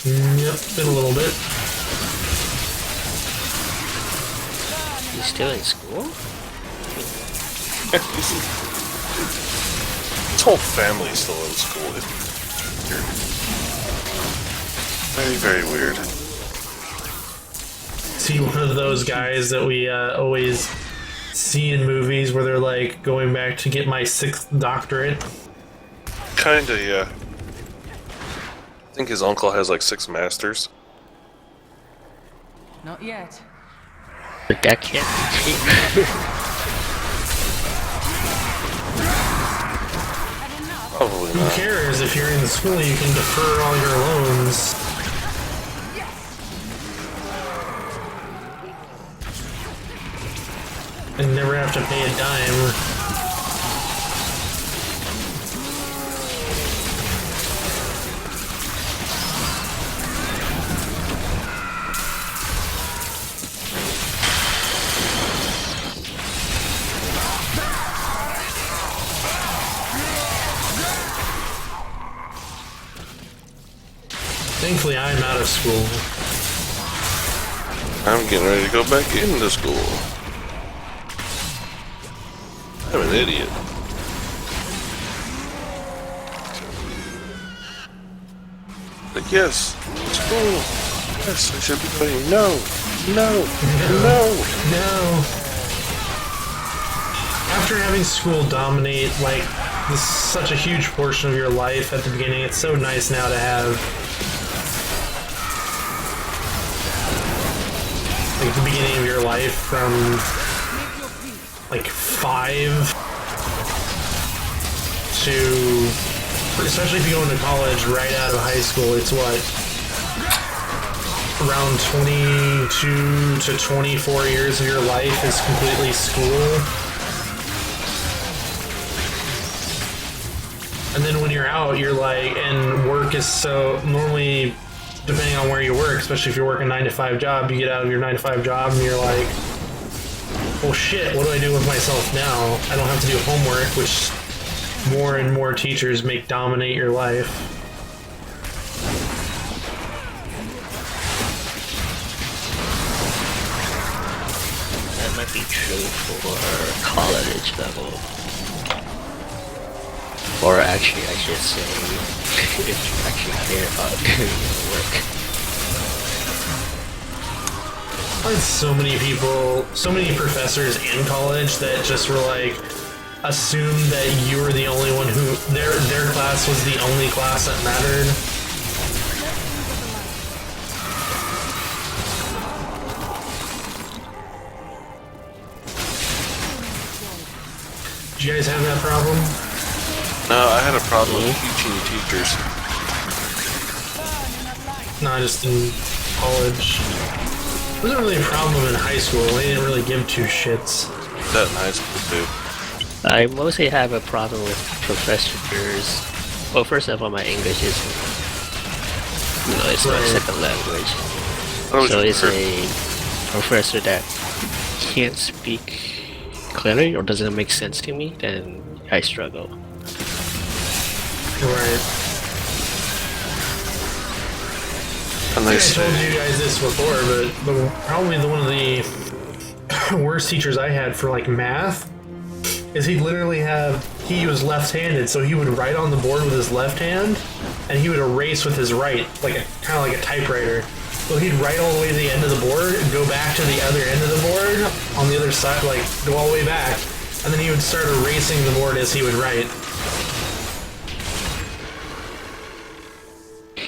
Yep, been a little bit. He's still in school? His whole family's still in school. It's weird. Very, very weird. Is he one of those guys that we always see in movies where they're like going back to get my 6th doctorate? Kinda, yeah. I think his uncle has like 6 masters. Not yet. But that can't be Probably Who not. cares? If you're in school, you can defer all your loans. And never have to pay a dime. Thankfully, I'm out of school. I'm getting ready to go back into school. I'm an idiot. Like, yes, school. Yes, I should be going. No, no, no. No. After having school dominate, like, this such a huge portion of your life at the beginning, it's so nice now to have, like, the beginning of your life from, like, 5 to, especially if you go into college right out of high school, it's what? Around 22 to 24 years of your life is completely school. And then when you're out, you're like, and work is so, normally, depending on where you work, especially if you're working a 9-to-5 job, you get out of your 9-to-5 job and you're like, well shit, what do I do with myself now? I don't have to do homework, which more and more teachers make dominate your life. That might be true for college level. Or actually, I should say, if you actually care about doing your work. I had so many people, so many professors in college that just were like, assumed that you were the only one who, their class was the only class that mattered. Did you guys have that problem? No, I had a problem with teaching teachers. Not just in college. It wasn't really a problem in high school. They didn't really give two shits. That in high school too. I mostly have a problem with professors. Well, first of all, my English is, it's my Right. second language. What was So your it's first- a professor that can't speak clearly or doesn't make sense to me, then I struggle. Right. And I they think I told say, you guys this before, but probably one of the worst teachers I had for like math is he was left-handed, so he would write on the board with his left hand, and he would erase with his right, kind of like a typewriter. So he'd write all the way to the end of the board, go back to the other end of the board, on the other side, like go all the way back, and then he would start erasing the board as he would write.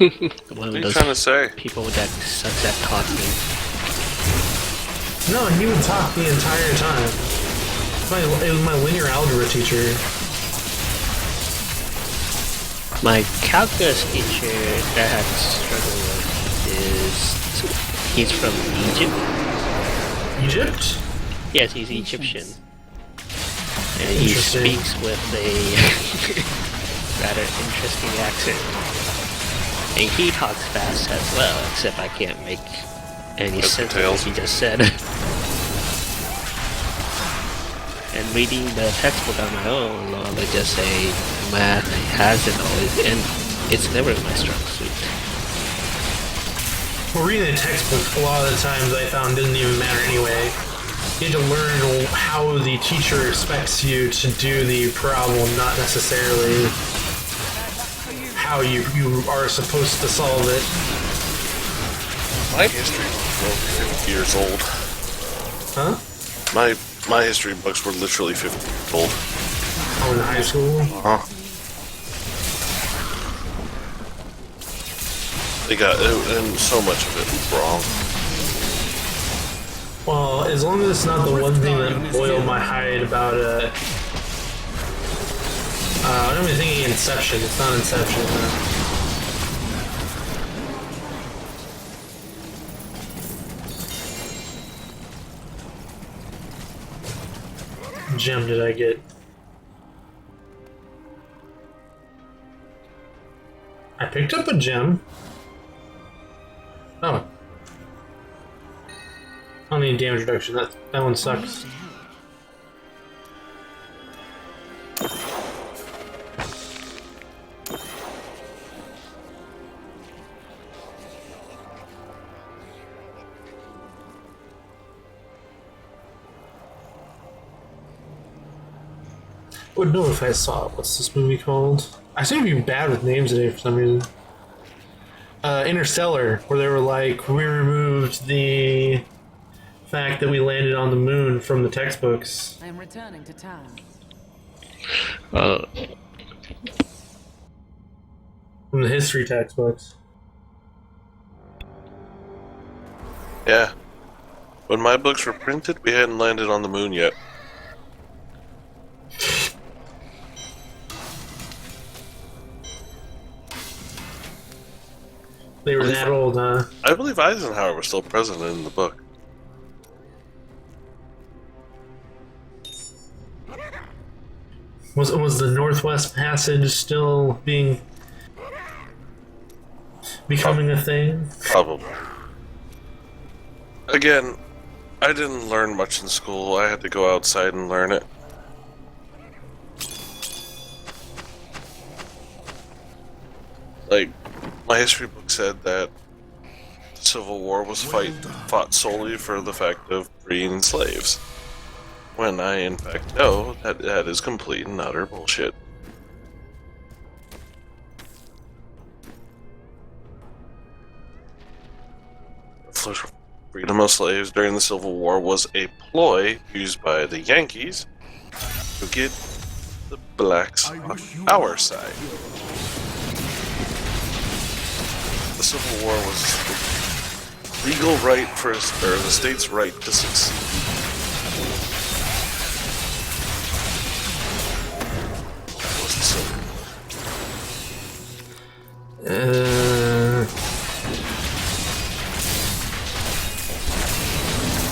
One what of are you those trying to say? people that sucks at talking. No, he would talk the entire time. It was my linear algebra teacher. My calculus teacher that I had to struggle with he's from Egypt. Egypt? Yes, he's Egyptian. And he Interesting. speaks with a rather interesting accent. And he talks fast as well, except I can't make any sense of what he just said. And reading the textbook on my own, I would just say math hasn't always, and it's never my strong suit. Well, reading the textbook, a lot of the times I found didn't even matter anyway. You had to learn how the teacher expects you to do the problem, not necessarily how you are supposed to solve it. My history was over 50 years old. Huh? My history books were literally 50 years old. Oh, in high school? Uh-huh. They got, and so much of it was wrong. Well, as long as it's not the one thing that boiled my hide about, I'm even thinking Inception. It's not Inception. Gem did I get? I picked up a gem. Oh. I don't need damage reduction. That one sucks. I would know if I saw it. What's this movie called? I seem to be bad with names today for some reason. Interstellar, where they were like, we removed the fact that we landed on the moon from the textbooks. I am returning to town. From the history textbooks. Yeah. When my books were printed, we hadn't landed on the moon yet. They were that old, huh? I believe Eisenhower was still president in the book. Was the Northwest Passage still becoming a thing? Probably. Again, I didn't learn much in school. I had to go outside and learn it. Like, my history book said that the Civil War was fought solely for the fact of freeing slaves. When I, in fact, know that is complete and utter bullshit. Freedom of slaves during the Civil War was a ploy used by the Yankees to get the blacks on our side. The Civil War was the legal right or the state's right to succeed. That was the Civil War.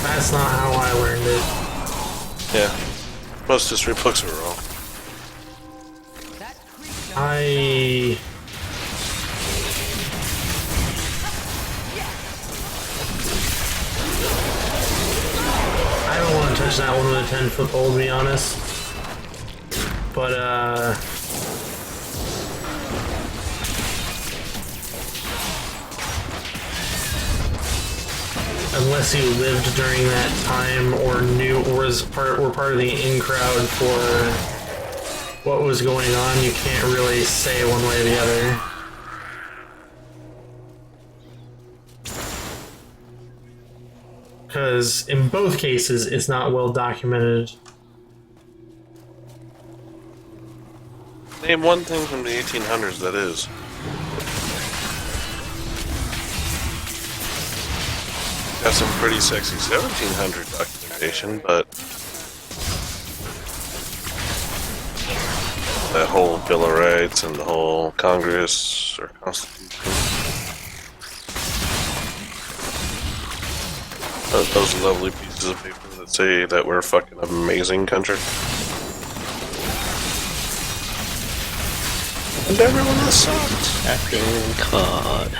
That's not how I learned it. Yeah, most history books are wrong. I don't want to touch that one with a 10-foot pole, to be honest. But, unless you lived during that time or knew or was part of the in crowd for what was going on, you can't really say one way or the other. Because in both cases, it's not well documented. Name one thing from the 1800s that is. Got some pretty sexy 1700 documentation, but that whole Bill of Rights and the whole Congress or Constitution, those lovely pieces of paper that say that we're a fucking amazing country. And everyone else sucks. Acting card.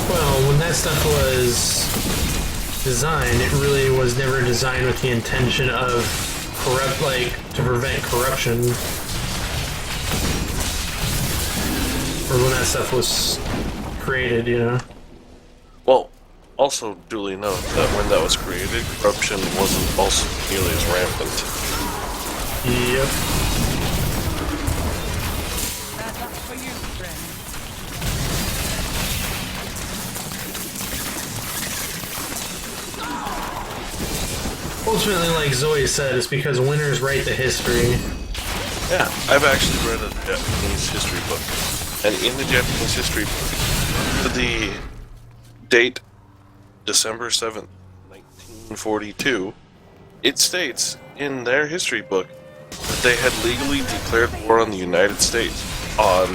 Well, when that stuff was designed, it really was never designed with the intention of to prevent corruption. Or when that stuff was created, you know? Well, also duly note that when that was created, corruption wasn't also nearly as rampant. Yep. That's for you, friend. Ultimately, like Zoe said, it's because winners write the history. Yeah, I've actually read a Japanese history book. And in the Japanese history book, the date December 7th, 1942, it states in their history book that they had legally declared war on the United States on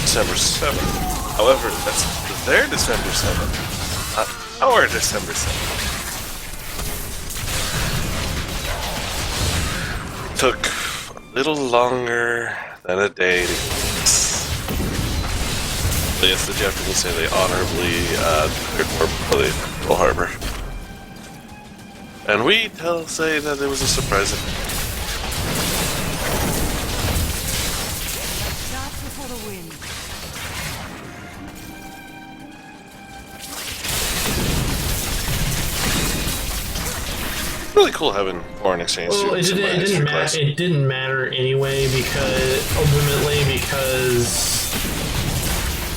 December 7th. However, that's their December 7th, not our December 7th. Took a little longer than a day to get this. Yes, the Japanese say they honorably declared war before they entered Pearl Harbor. And we say that it was a surprise event. That's before the wind. Really cool having foreign exchange Well, it students in my history didn't class. it didn't matter anyway because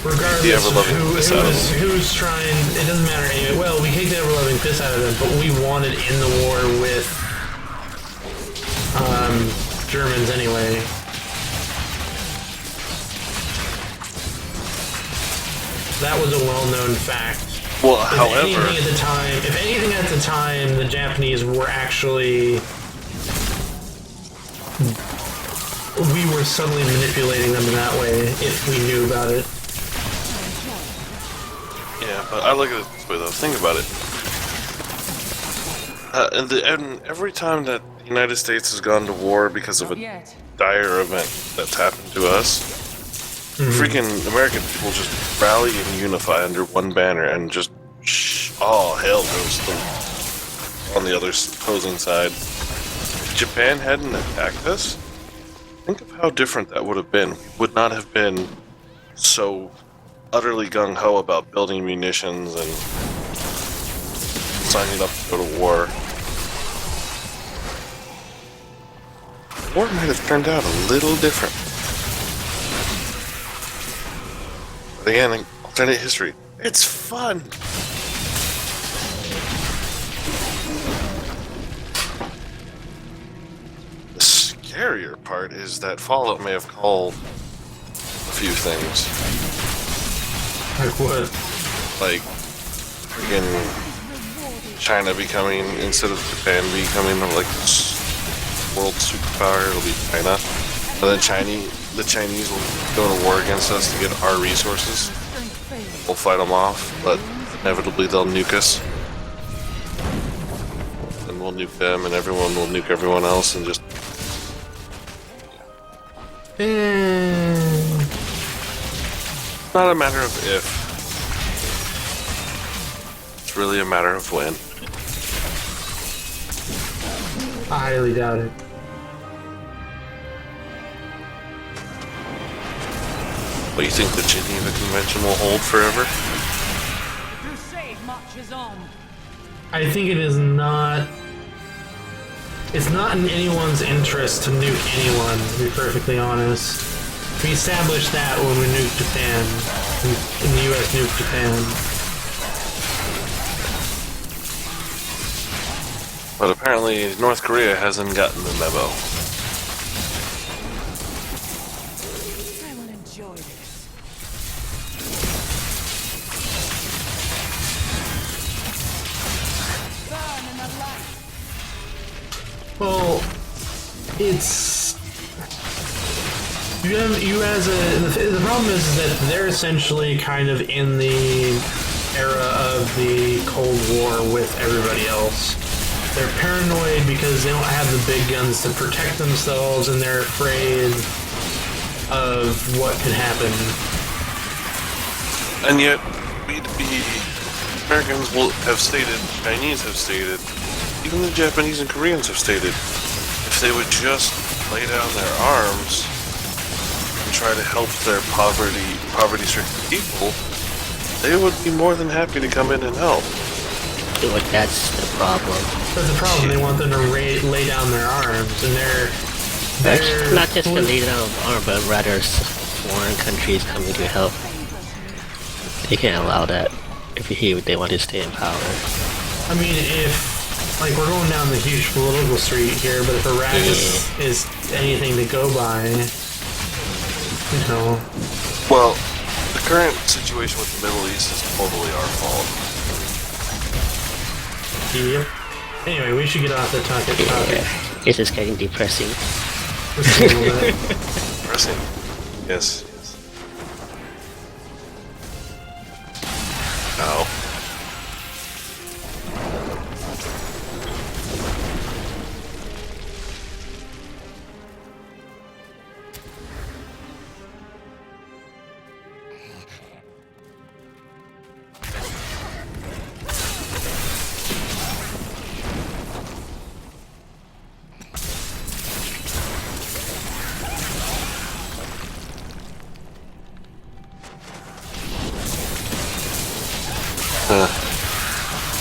regardless The of ever-loving piss out of them. who's trying, it doesn't matter anyway. Well, we kicked the ever-loving piss out of them, but we wanted in the war with Germans anyway. That was a well-known fact. Well, If however, anything at the time, the Japanese were actually, we were subtly manipulating them in that way if we knew about it. yeah, but I look at it this way though. Think about it. And every time that the United States has gone to war because of Not a yet. dire event that's happened to us, freaking American people just rally and unify under one banner and just all hell goes on the other opposing side. If Japan hadn't attacked us, think of how different that would have been. We would not have been so utterly gung-ho about building munitions and signing up to go to war. The war might have turned out a little different. But again, alternate history. It's fun! The scarier part is that Fallout may have called a few things. Like what? Like, freaking China becoming, instead of Japan becoming like world superpower, it'll be China. And then the Chinese will go to war against us to get our resources. We'll fight them off, but inevitably they'll nuke us. And we'll nuke them, and everyone will nuke everyone else, and just... Not a matter of if. It's really a matter of when. I highly doubt it. But you think the Geneva Convention will hold forever? The crusade marches on. I think it is not. It's not in anyone's interest to nuke anyone, to be perfectly honest. We established that when we nuked Japan. When the US nuked Japan. But apparently North Korea hasn't gotten the memo. enjoy this. Burn in the light. Well, it's the problem is that they're essentially kind of in the era of the Cold War with everybody else. They're paranoid because they don't have the big guns to protect themselves, and they're afraid of what could happen. And yet, Americans will have stated, Chinese have stated, even the Japanese and Koreans have stated, if they would just lay down their arms and try to help their poverty-stricken people, they would be more than happy to come in and help. Like, that's the problem. That's the problem. They want them to lay down their arms, and they're Not just to lay down arm, but rather foreign countries coming to help. They can't allow that if they want to stay in power. I mean, if like we're going down the huge political street here, but if Iraq is anything to go by, you know. Well, the current situation with the Middle East is totally our fault. Yep. Anyway, we should get off the topic. Yeah, it's just getting depressing. Let's handle that. Pressing. Yes. Ow.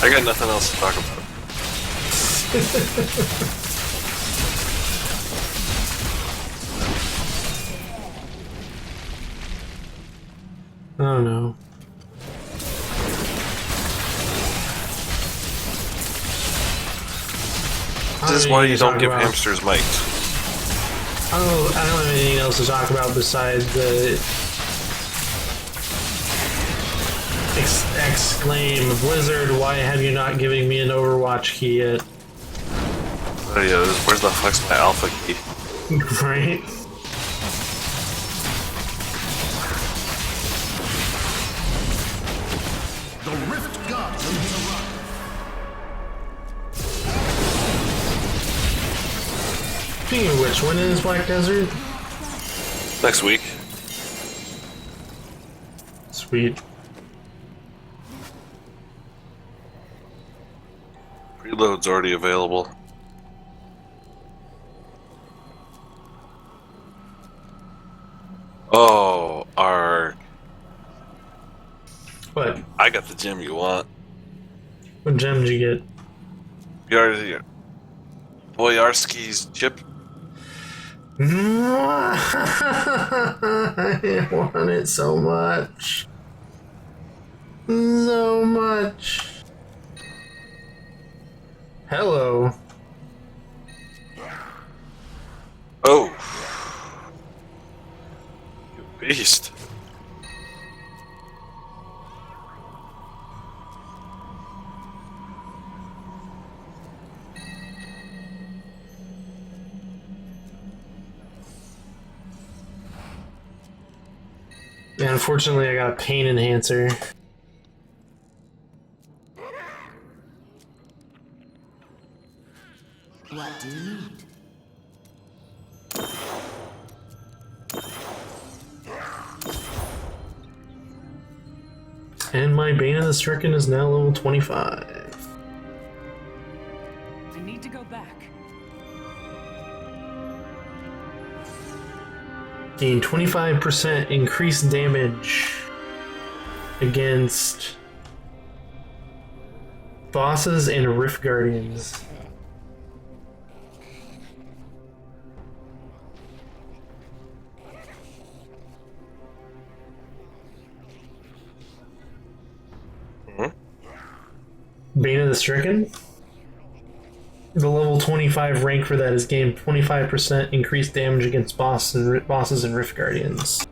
I got nothing else to talk about. I don't know. This is why you don't give hamsters mics. I don't have anything else to talk about besides the exclaim, Blizzard, why have you not given me an Overwatch key yet? Oh yeah, where's the fuck's my alpha key? Right? The Rift Gods have arrived. Speaking of which, when is Black Desert? Next week. Sweet. Preload's already available. Oh, What? I got the gem you want. What gem did you get? You already... Boyarski's chip. I want it so much. So much. Hello. Oh. You beast. Yeah, unfortunately, I got a pain enhancer. What do you need? And my Bane of the Stricken is now level 25. I need to go back. Gain 25% increased damage against bosses and Rift Guardians. Bane of the Stricken? The level 25 rank for that is gained 25% increased damage against bosses and Rift Guardians.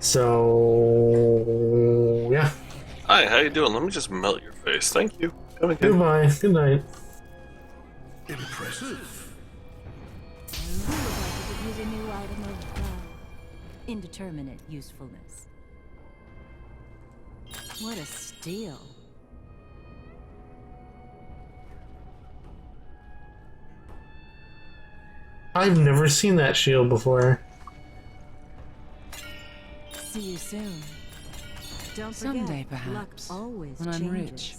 So yeah. Hi, how you doing? Let me just melt your face. Thank you. Come again. Goodbye. Good night. Impressive. Who would like to use a new item of indeterminate usefulness? What a steal. I've never seen that shield before. See you soon. Don't Someday, forget, luck perhaps, always when I'm changes. rich.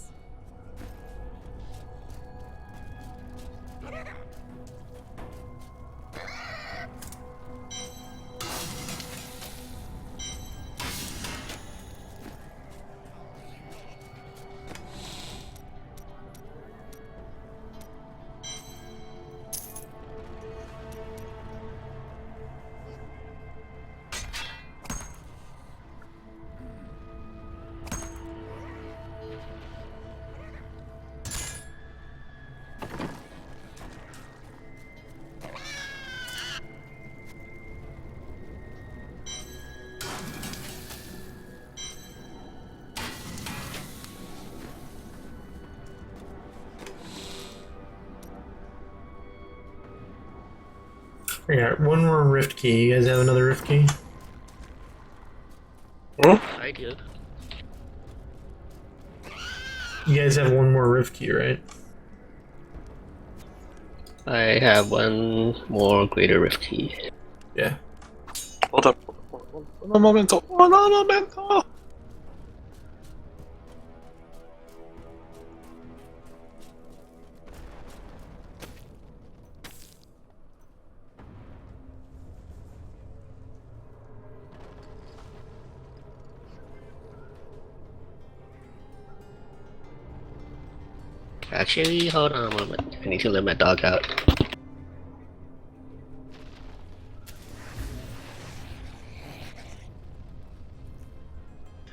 I got one more rift key. You guys have another rift key? I do. You guys have one more rift key, right? I have one more greater rift key. Yeah. Hold up. Un momento. Un momento. Actually, hold on a moment. I need to let my dog out.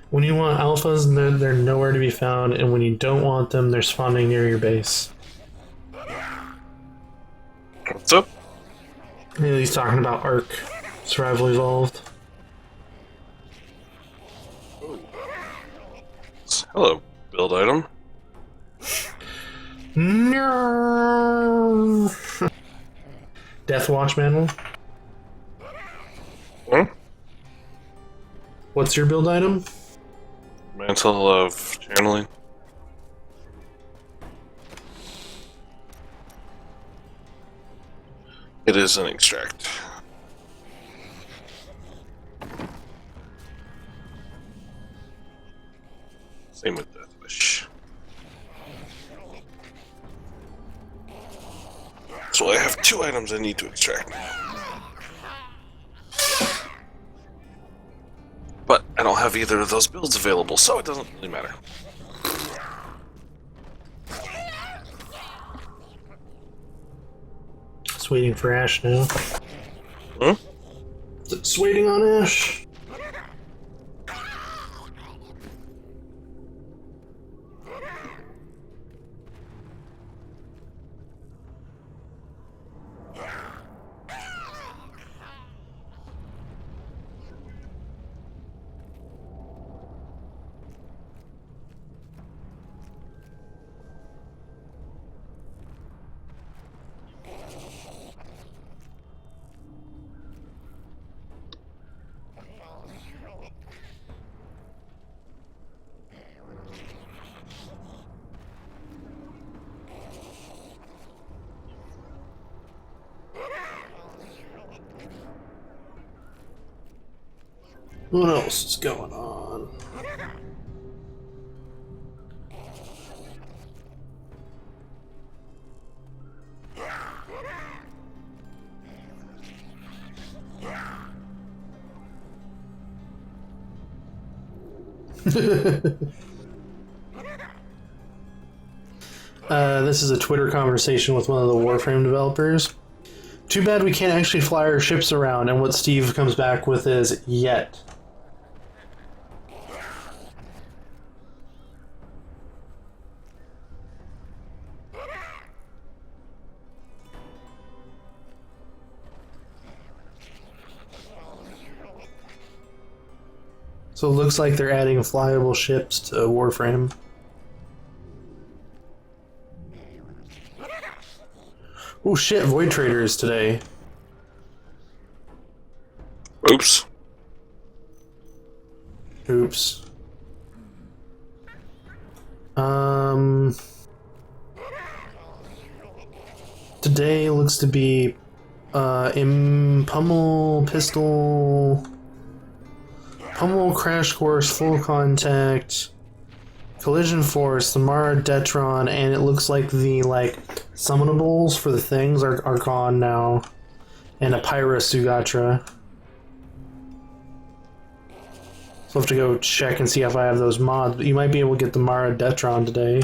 When you want alphas, they're nowhere to be found, and when you don't want them, they're spawning near your base. What's up? Maybe he's talking about Ark. Survival Evolved. Hello, build item. No. Death Watch Manual. Hmm? What's your build item? Mantle of channeling. It is an extract. Same with Death Wish. So I have 2 items I need to extract. But I don't have either of those builds available, so it doesn't really matter. Just waiting for Ash now. Hmm? Just waiting on Ash. What else is going on? This is a Twitter conversation with one of the Warframe developers. Too bad we can't actually fly our ships around, and what Steve comes back with is, yet. So it looks like they're adding flyable ships to Warframe. Oh shit, Void Traders today. Oops. Oops. Today looks to be Pummel, Pistol, Pummel, Crash Course, Full Contact, Collision Force, the Mara Detron, and it looks like the summonables for the things are gone now. And a Pyra Sugatra. So I'll have to go check and see if I have those mods, but you might be able to get the Mara Detron today.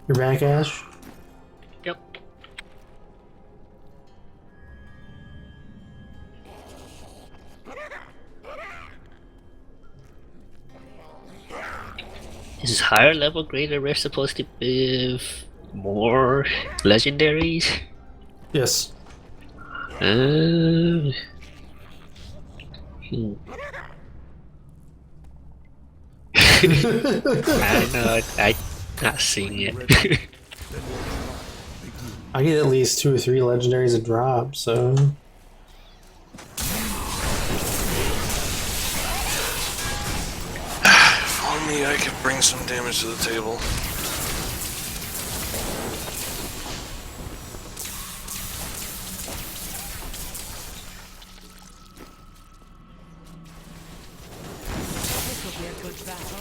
You're back, Ash? Yep. Is higher level greater rare supposed to give more legendaries? Yes. Hmm. I know, I'm not seeing it. I get at least 2 or 3 legendaries a drop, so... If only I could bring some damage to the table. This will be a good battle.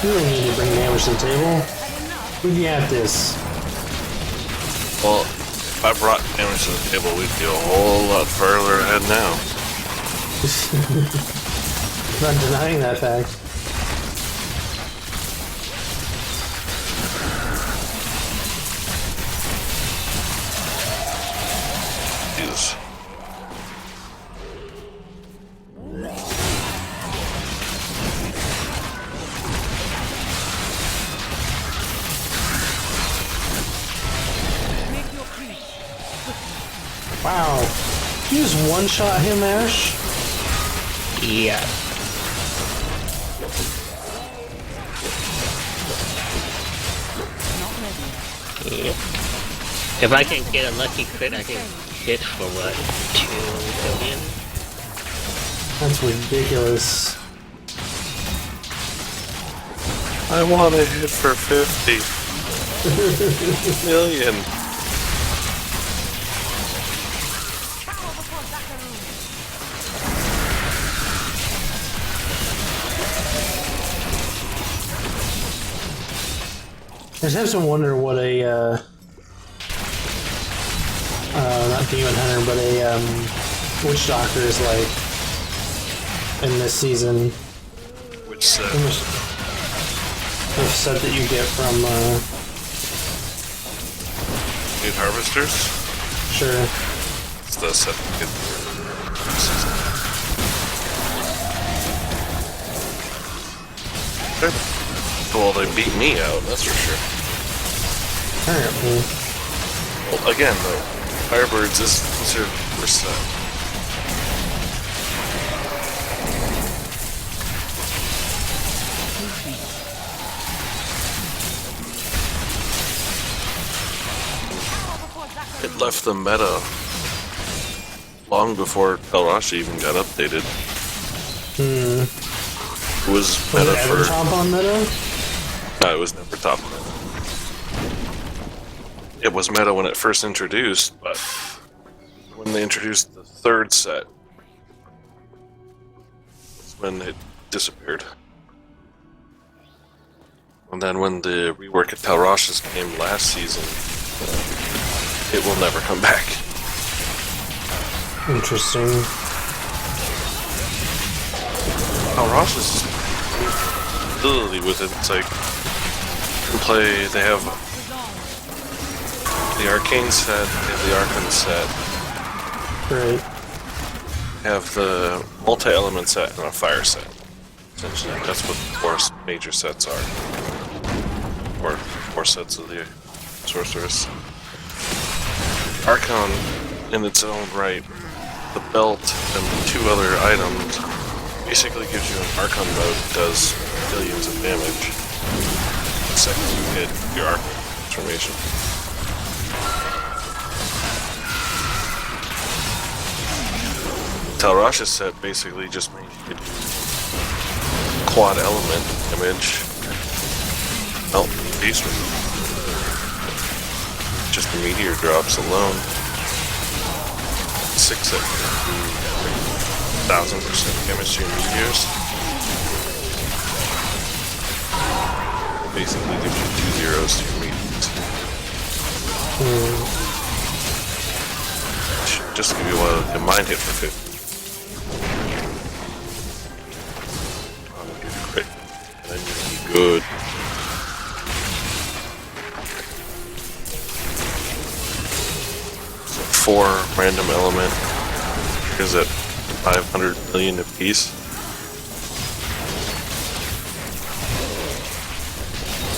You don't need to bring damage to the table. We got this. Well, if I brought damage to the table, we'd be a whole lot further ahead now. Not denying that fact. Jesus. Make your peace. Wow. You just one-shot him, Ash? Yeah. Not ready. Yep. If I can get a lucky crit, I can hit for what? 2 billion? That's ridiculous. I want to hit for 50 million. Cower before TheArkaras. I just have to wonder what a, not Demon Hunter, but a, Witch Doctor is like in this season. Which set? The set that you get from, Eight Harvesters? sure. It's the set we get this season. Well, they beat me out, that's for sure. Apparently. Well, again, though, Firebirds is considered the first set. It left the meta long before TheArkaras even got updated. It was Was meta it ever for... top on meta? No, it was never top meta. It was meta when it first introduced, but when they introduced the third set, that's when it disappeared. And then when the rework of TheArkaras came last season, it will never come back. Interesting. Rosh's ability with it, it's like, you can play, they have the arcane set, they have the arcane set, Right. they have the multi-element set, and a fire set. Essentially, that's what the four major sets are. Or four sets of the sorceress. Archon, in its own right, the belt and the two other items basically gives you an Archon mode that does billions of damage the second you hit your Archon transformation. TheArkaras set basically just made you do quad element damage. Oh, base rate. Just the meteor drops alone. 6 at 1000% damage to your meteors. Basically gives you 2 zeros to your meteors. Should just give you a mind hit for 50. Crit. And then you'll be good. So 4 random element. Is it 500 million apiece?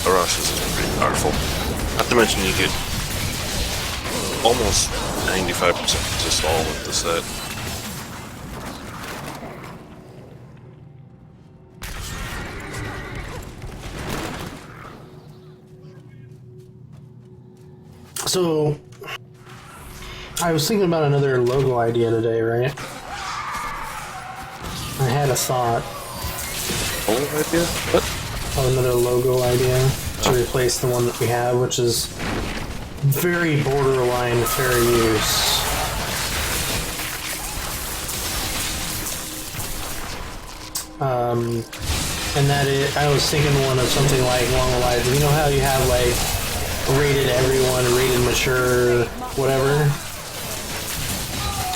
TheArkaras is pretty powerful. Not to mention you get almost 95% resist all with the set. So, I was thinking about another logo idea today, right? I had a thought Oh, idea? What? of another logo idea to replace the one that we have, which is very borderline fair use. And that I was thinking one of something like along the lines, you know how you have like rated everyone, rated mature, whatever?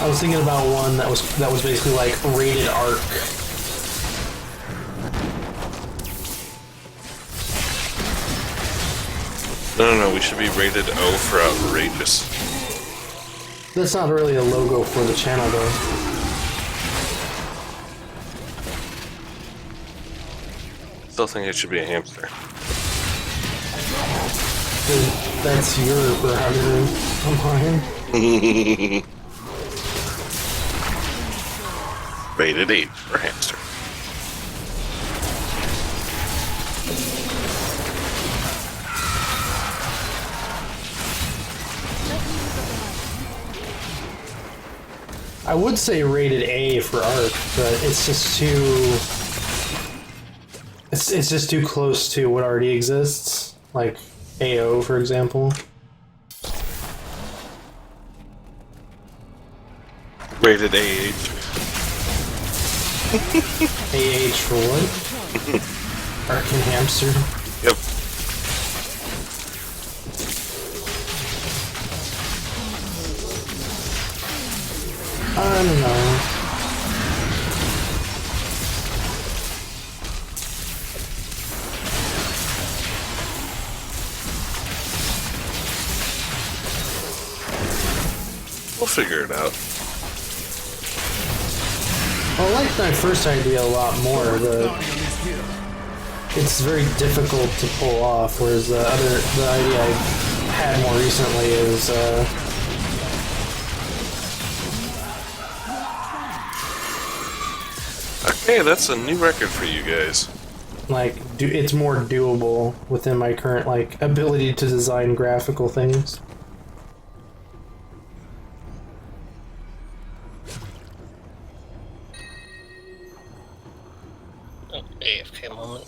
I was thinking about one that was basically like rated arc. No, we should be rated O for outrageous. That's not really a logo for the channel though. Still think it should be a hamster. That's your prerogative. I'm mine. Rated 8 for hamster. I would say rated A for arc, but it's just too. It's just too close to what already exists, like AO, for example. Rated AH. AH for what? Arc and hamster. Yep. I don't know. We'll figure it out. I like my first idea a lot more, but it's very difficult to pull off, whereas the idea I had more recently is, Okay, that's a new record for you guys. like, it's more doable within my current, like, ability to design graphical things. AFK moment.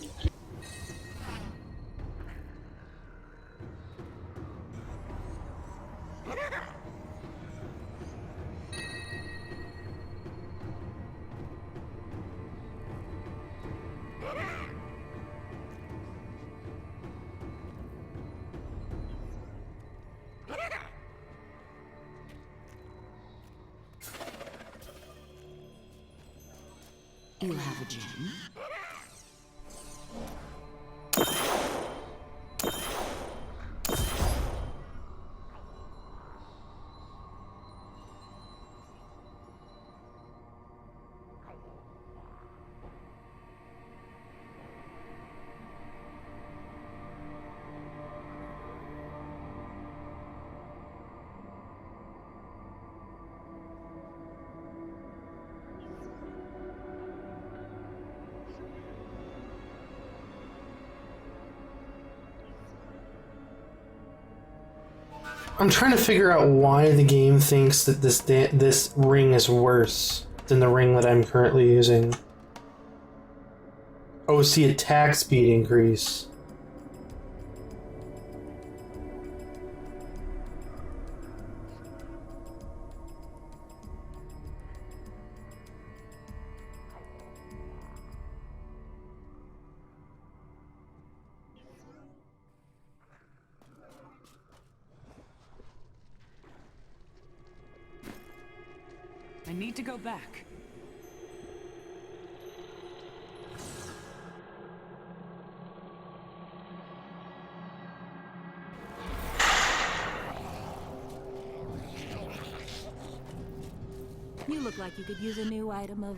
You have a gem? I'm trying to figure out why the game thinks that this ring is worse than the ring that I'm currently using. Oh, see, attack speed increase. I need to go back. You look like you could use a new item of,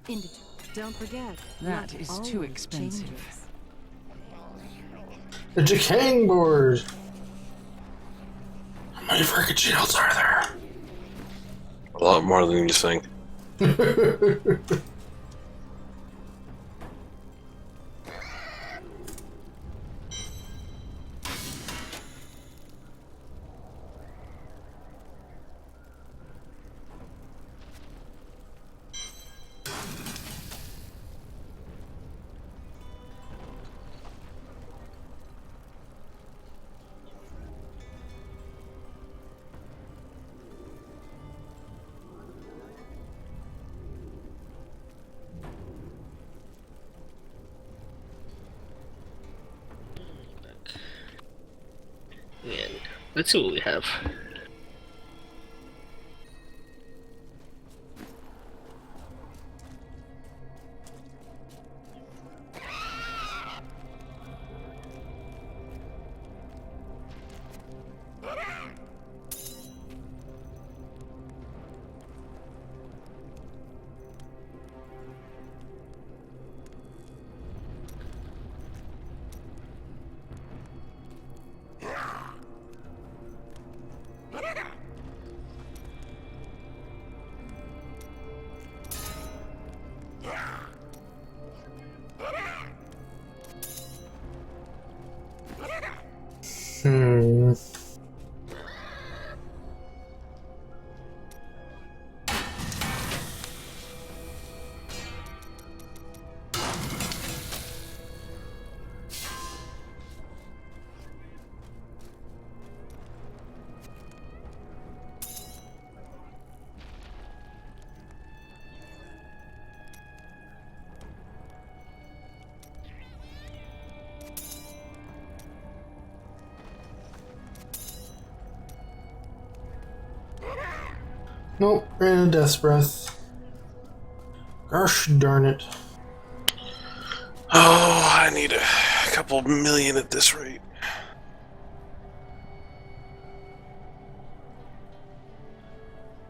indeterminate. Don't forget, That luck is too always expensive. changes. The Jacang board! How many freaking shields are there? A lot more than you think. And let's see what we have. Hmm. Nope, ran a death's breath. Gosh darn it. Oh, I need a couple million at this rate.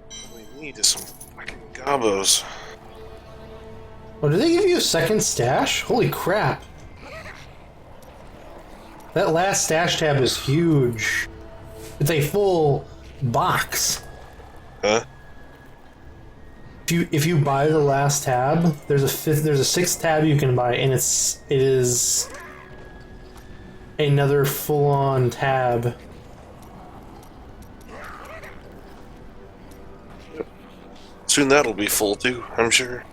What we need is some fucking gobos. Oh, did they give you a second stash? Holy crap. That last stash tab is huge. It's a full box. Huh? If you buy the last tab, there's a sixth tab you can buy, and it is another full-on tab. Soon that'll be full too, I'm sure.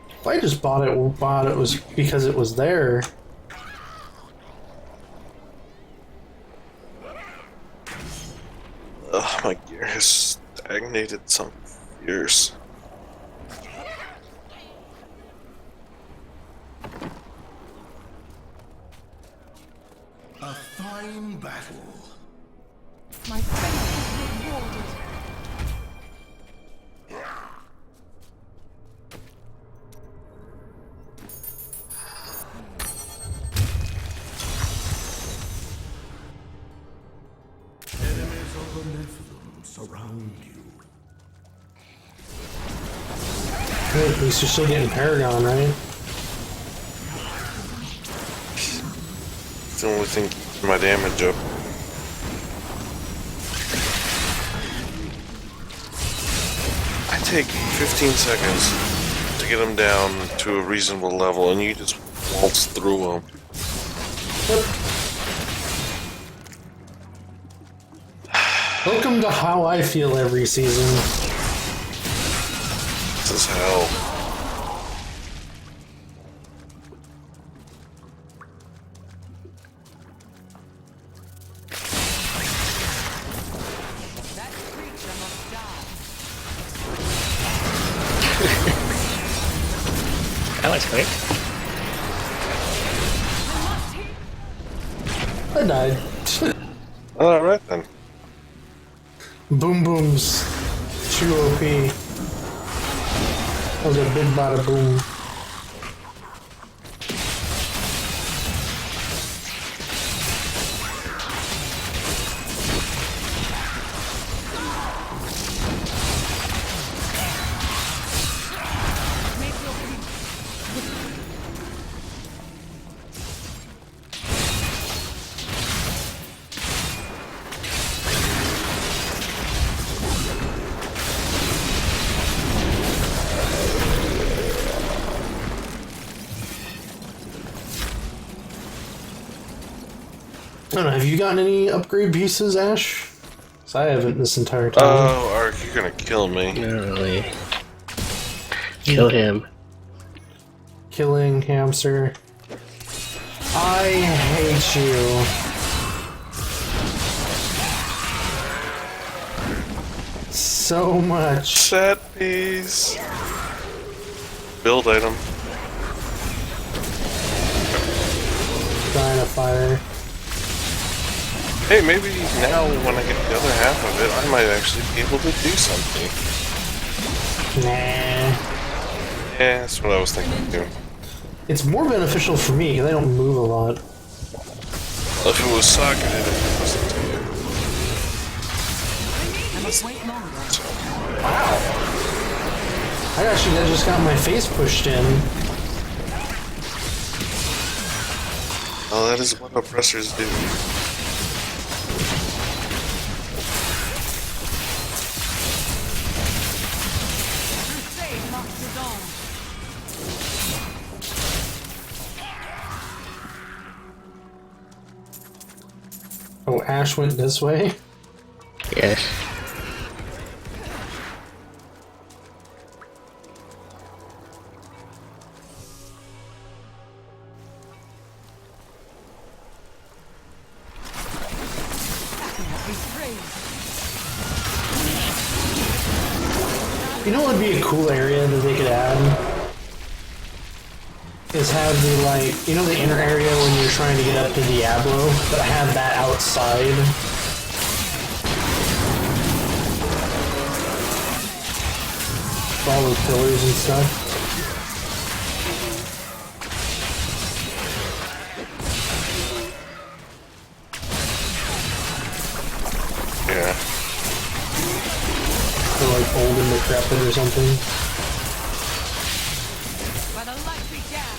If I just bought it was because it was there. Ugh, my gear has stagnated some years. A fine battle. My friend is rewarded. Nephilim surround you. Good, at least you're still getting Paragon, right? It's the only thing keeping my damage up. I take 15 seconds to get them down to a reasonable level, and you just waltz through them. Welcome to how I feel every season. This is hell. That creature must die. That was quick. I died. Alright then. Boom booms. 2 OP. That was a big bada boom. I don't know, have you gotten any upgrade pieces, Ash? 'Cause I haven't this entire time. Oh, Ark, you're gonna kill me. Not really. Kill him. Killing hamster. I hate you. So much. Set piece. Build item. Dying of fire. Hey, maybe now when I get the other half of it, I might actually be able to do something. Nah. Yeah, that's what I was thinking too. It's more beneficial for me because I don't move a lot. If it was socketed, it wasn't. I must wait longer. I just got my face pushed in. Oh, that is what oppressors do. Crusade marks the dawn. Oh, Ash went this way? Yes. You know what would be a cool area that they could add? Is have the, like, you know the inner area when you're trying to get up to Diablo, but have that outside? With all the pillars and stuff. Yeah. Or like old and decrepit or something. By the light began.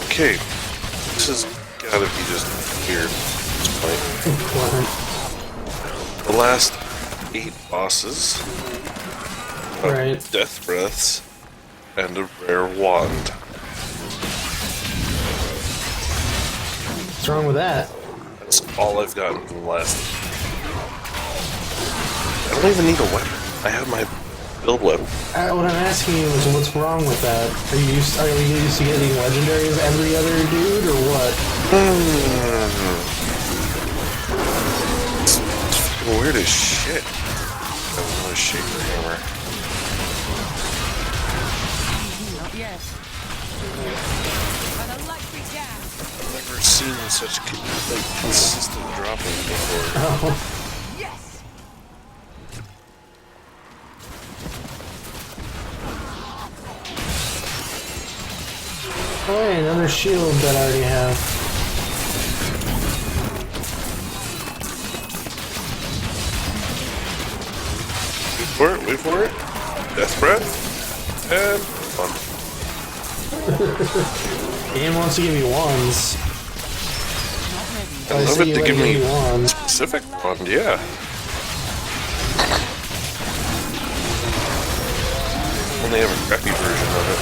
Okay. This has gotta be just weird at this point. The last 8 bosses are Right. death breaths and a rare wand. What's wrong with that? That's all I've gotten from the last. I don't even need a weapon. I have my build weapon. What I'm asking you is what's wrong with that? Are you used to getting legendaries every other dude, or what? It's weird as shit. Another shaper hammer. Not yet. By the light had such consistent dropping before. Oh, Yes! hey, another shield that I already have. Wait for it. Death breath. And fun. Game wants to give me wands. I love it to give me wands. specific wand, yeah. Only have a crappy version of it.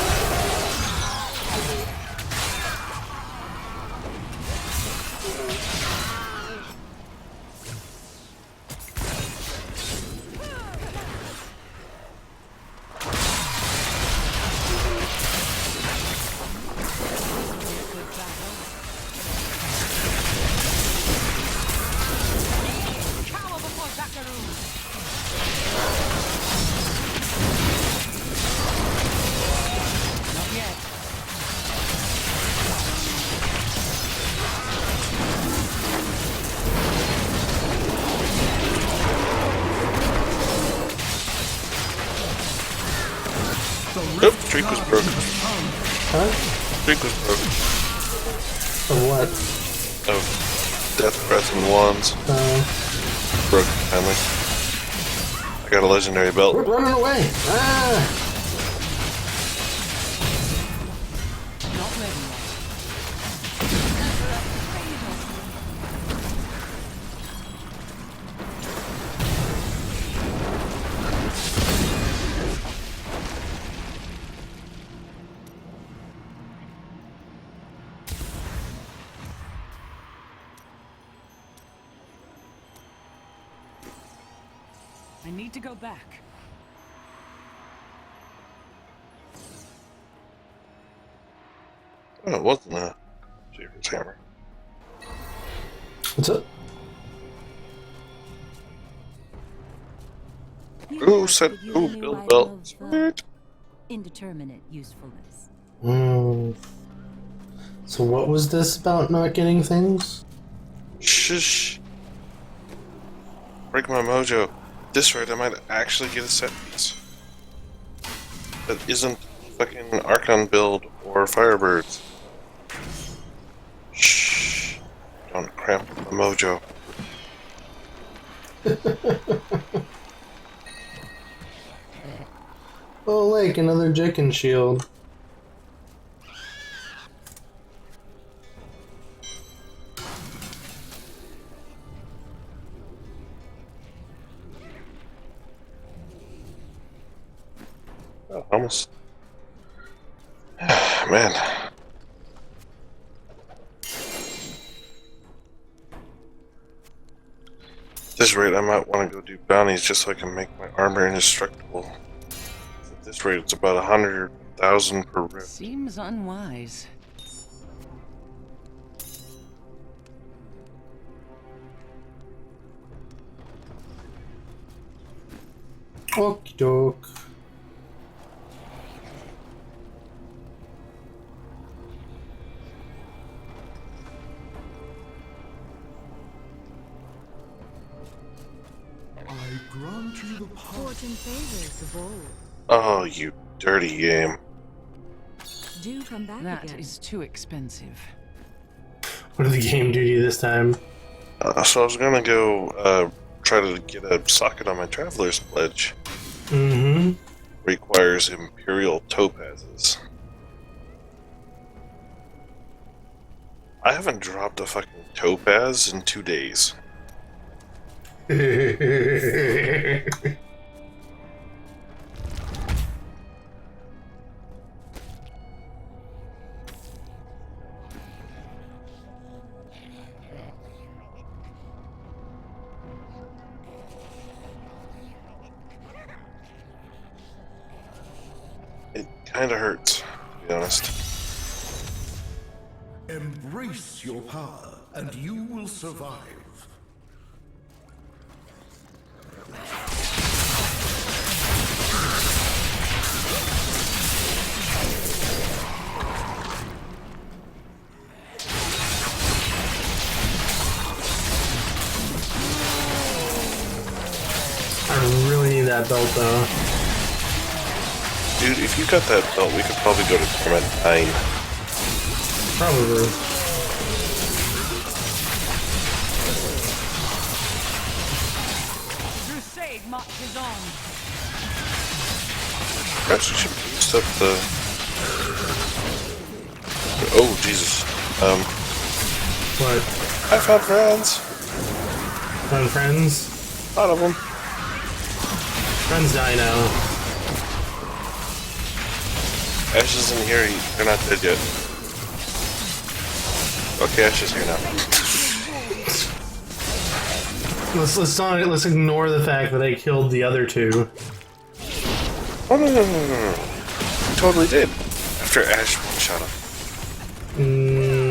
Cower before TheArkaras! Not yet. Nope, streak was broken. Huh? Streak was broken. Of what? Of death breath and wands. Broken finally. I got a legendary belt. We're running away! Ah! Not ready yet. I need to go back. Oh, it wasn't a Shaper's hammer. What's up? Ooh, set. Ooh, build belt. Sweet. Indeterminate usefulness. So what was this about not getting things? Shush. Break my mojo. This rate, I might actually get a set piece. That isn't fucking Archon build or Firebirds. Shh. Don't cramp my mojo. Oh, like another Jicken shield. Oh, almost. Man. At this rate, I might want to go do bounties just so I can make my armor indestructible. At this rate, it's about 100,000 per rip. Seems unwise. Okie doke. I grant you the power. Fortune favors the bold. Oh, you dirty game. Do come back That again. is too expensive. What did the game do to you this time? So I was gonna go try to get a socket on my Traveler's Pledge. Mm-hmm. Requires Imperial Topazes. I haven't dropped a fucking Topaz in 2 days. It kinda hurts, to be honest. Embrace your power, and you will survive. that belt though. Dude, if you got that belt, we could probably go to tournament 9. Probably. Crusade marches on. Perhaps we should boost up the... Oh, Jesus. What? I found friends. Found friends? A lot of them. Friends die now. Ash isn't here. They're not dead yet. Okay, Ash is here now. Let's ignore the fact that I killed the other two. Oh, no. You totally did. After Ash one-shot him.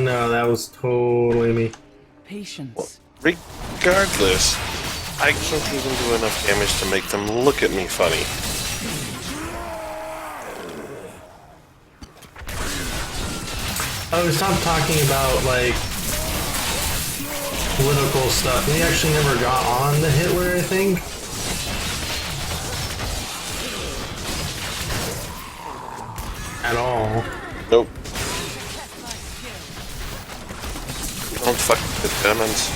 No, that was totally me. Patience. Regardless, I can't even do enough damage to make them look at me funny. Oh, stop talking about, like, political stuff. We actually never got on to Hitler, I think. At all. Nope. Don't fuck with the Germans.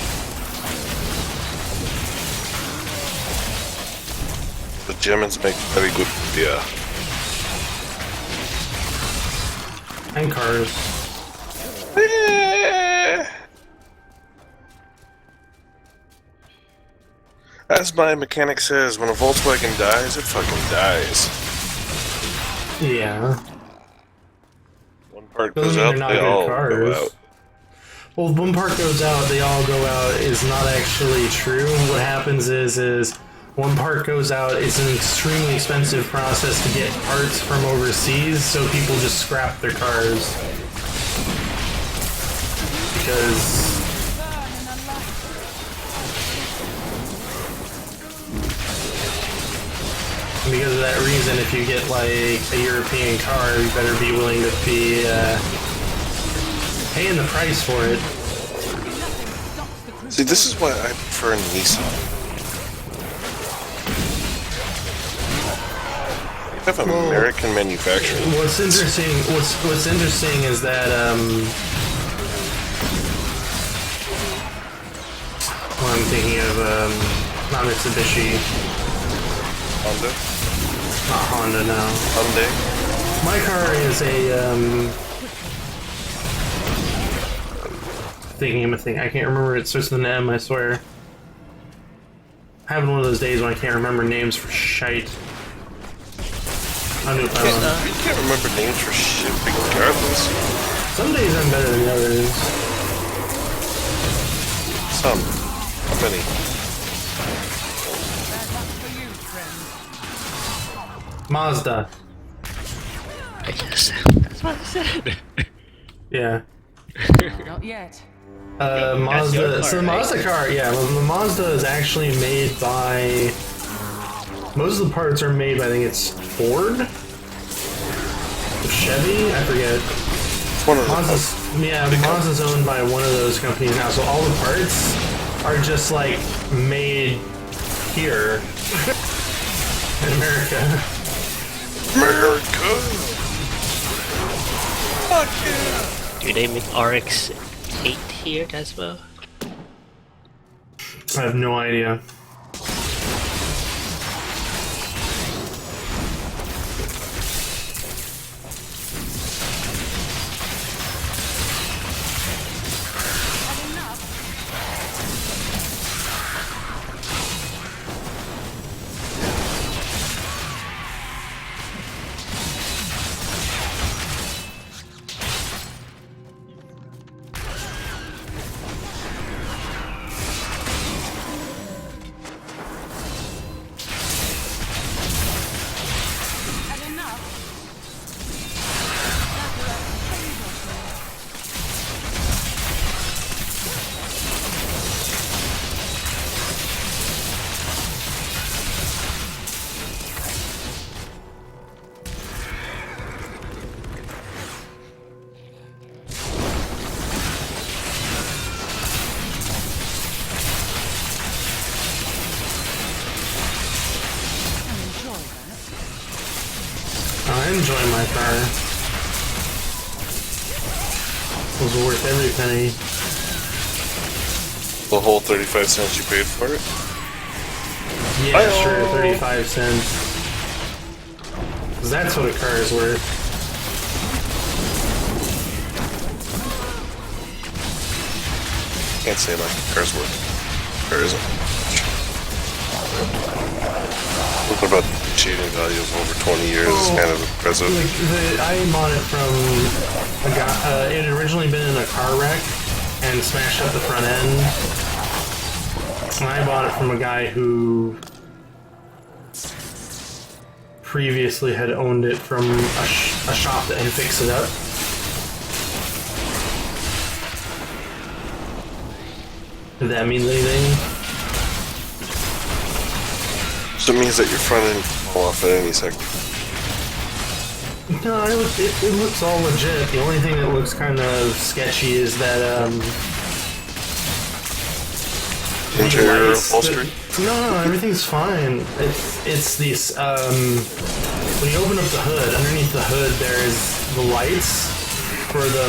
The Germans make very good beer. And cars. As my mechanic says, when a Volkswagen dies, it fucking dies. Yeah. One part Those goes are out, not they good all cars. go out. Well, if one part goes out, they all go out is not actually true. What happens is one part goes out, it's an extremely expensive process to get parts from overseas, so people just scrap their cars. Because of that reason, if you get like a European car, you better be willing to be paying the price for it. See, this is why I prefer Nissan. You have American manufacturing. What's interesting? What's interesting is that well, I'm thinking of not Mitsubishi, Honda? not Honda now. Hyundai? My car is a thinking of a thing. I can't remember. It starts with an M. I swear. Having one of those days when I can't remember names for shite. I do it. You can't remember names for shit regardless. Some days I'm better than others. Some. How many? Mazda. I guess that's what I said. Yeah. Not yet. Mazda. your So the car, Mazda car, yeah, the Mazda is actually made by. Most of the parts are made by, I think it's Ford, Chevy. I forget. It's one of the Mazda's owned by one of those companies now, so all the parts are just like made here in America. America! Fuck yeah! Do they make RX 8 here as well? I have no idea. enjoying my car. It was worth every penny. The whole 35 cents you paid for it? Yeah, sure, 35 cents. 'Cause that's what a car is worth. Can't say like car's worth. Car isn't. What about the cheating value of over 20 years is kind of impressive. I bought it from a guy. It had originally been in a car wreck and smashed up the front end. And I bought it from a guy who previously had owned it from a shop that had fixed it up. If that means anything. So it means that your front end can fall off at any second. No, it looks all legit. The only thing that looks kind of sketchy is that, Interior upholstery? No, everything's fine. It's these, when you open up the hood, underneath the hood there's the lights for the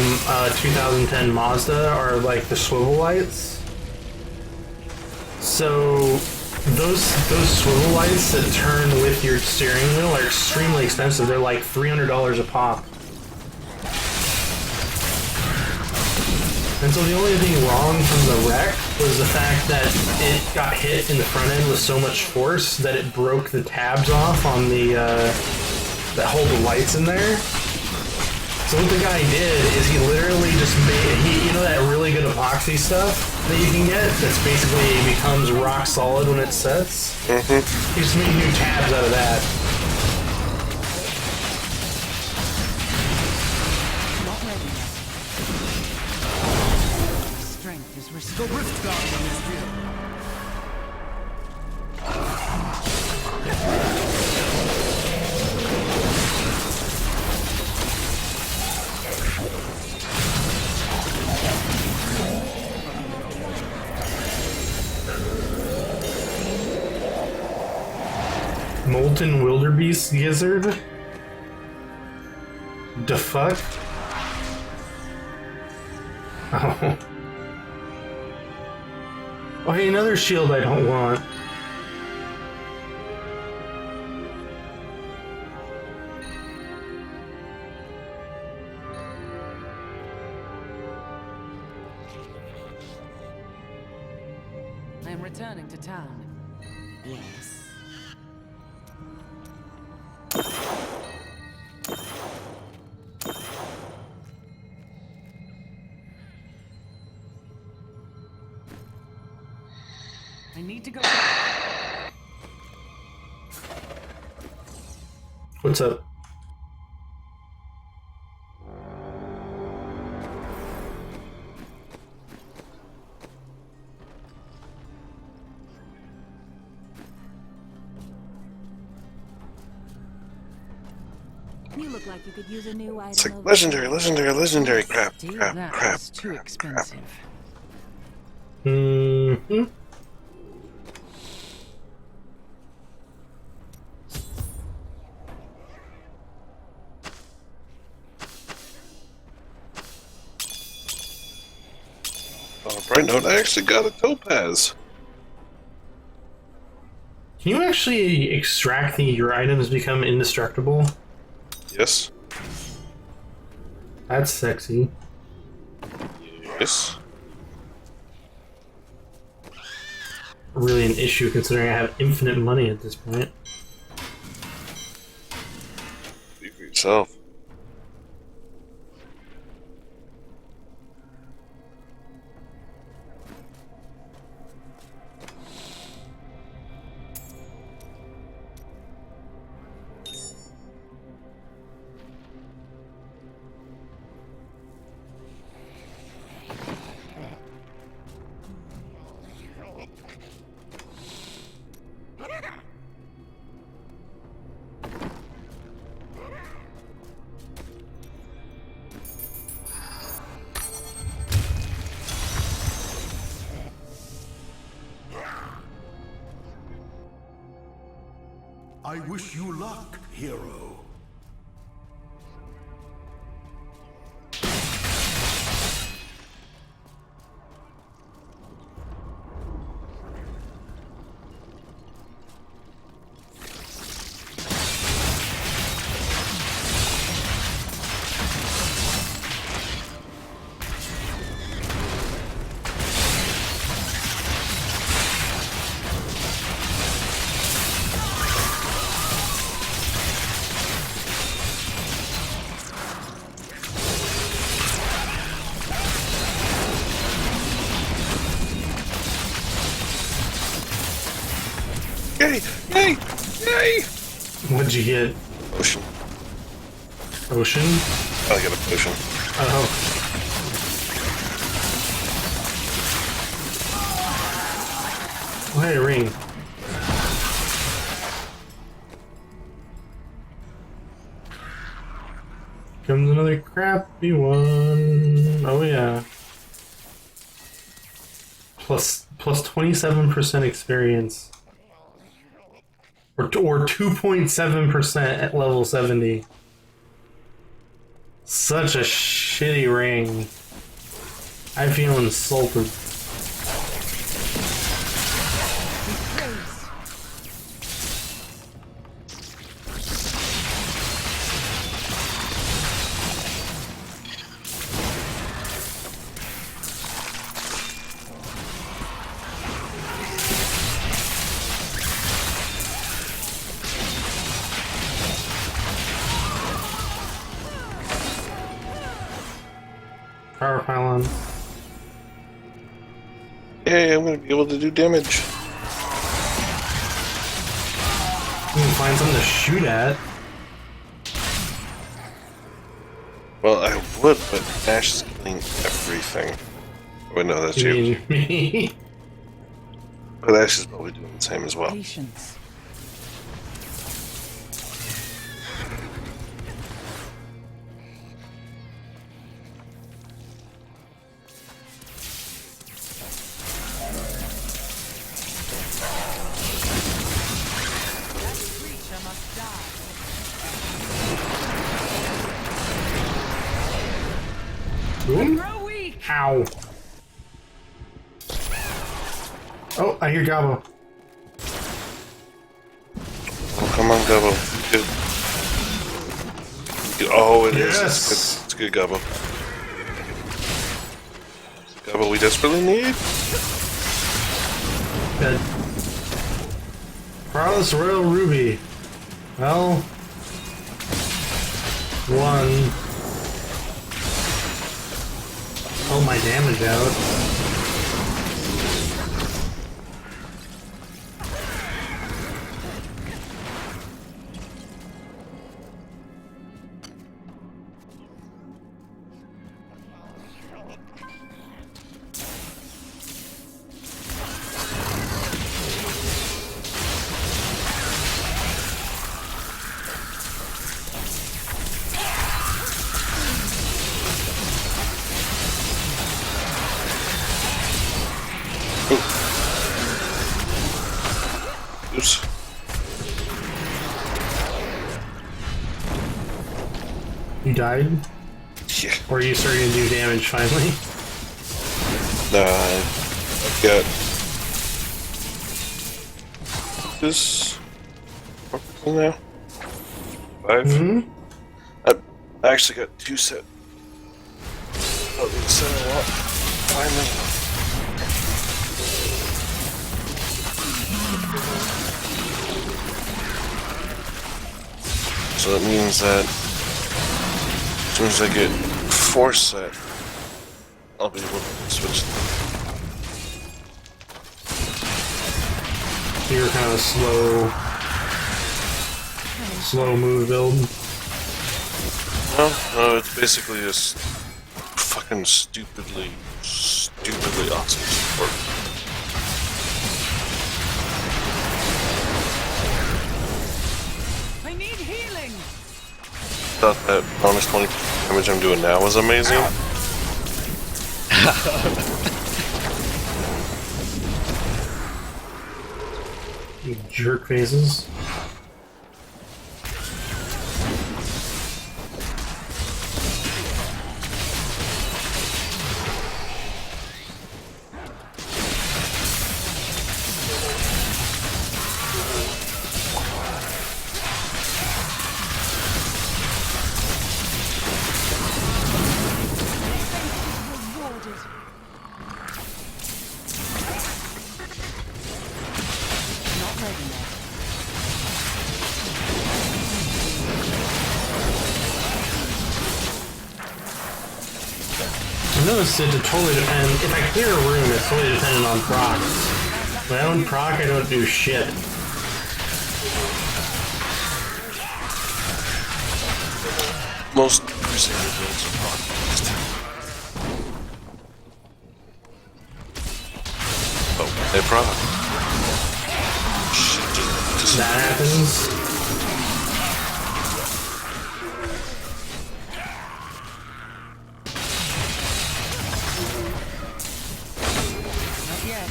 2010 Mazda are like the swivel lights. So those swivel lights that turn with your steering wheel are extremely expensive. They're like $300 a pop. And so the only thing wrong from the wreck was the fact that it got hit in the front end with so much force that it broke the tabs off on the that hold the lights in there. So what the guy did is he literally just made, you know that really good epoxy stuff that you can get that's basically becomes rock solid when it sets? Mm-hmm. He just made new tabs out of that. Strength is restored. The rift guardian is here. Molten wildebeest gizzard? The fuck? Oh. Oh, hey, another shield I don't want. I am returning to town. Yes. I need to go. What's up? You look like you could use a new item. It's like of- legendary crap, Dude, crap, that crap, is too crap, crap. expensive. Mm-hmm. On a bright note, I actually got a topaz. Can you actually extract your items become indestructible? Yes. That's sexy. Yes. Really an issue considering I have infinite money at this point. Speak for yourself. I wish you luck, hero. Yay! Yay! Yay! What'd you get? Potion. Ocean? I got a potion. Oh. Oh, hey, a ring. Comes another crappy one. Oh yeah. Plus 27% experience. Or 2.7% at level 70. Such a shitty ring. I feel insulted. Power pylon. Yay, I'm gonna be able to do damage. We can find something to shoot at. Well, I would, but Ash is killing everything. Wait, no, that's you. You mean me? But Ash is probably doing the same as well. Patience. Boom. Grow weak. Ow. Oh, I hear Gobbo. Oh, come on, Gubbo. Oh, it is. Yes. It's good, Gubbo. Gubbo, we desperately need. Good. Prowess Royal Ruby. Well, one. Oh, my damage out. Oops. You died? Yeah. Or are you starting to do damage finally? I've got this. What is it now? 5? Mm-hmm. I actually got 2 set. Oh, the set I want. Finally. So that means that as soon as I get 4 set, I'll be able to switch them. You're kind of a slow move build. No, it's basically just fucking stupidly awesome support. I need healing. Thought that bonus 20 damage I'm doing now was amazing. You jerk faces. Rewarded. Not ready yet. I noticed it totally depend. If I clear a room, it's totally dependent on procs. When I don't proc, I don't do shit. Crusader builds are podcast. Oh, they brought. Shit, just That happens. Not yet.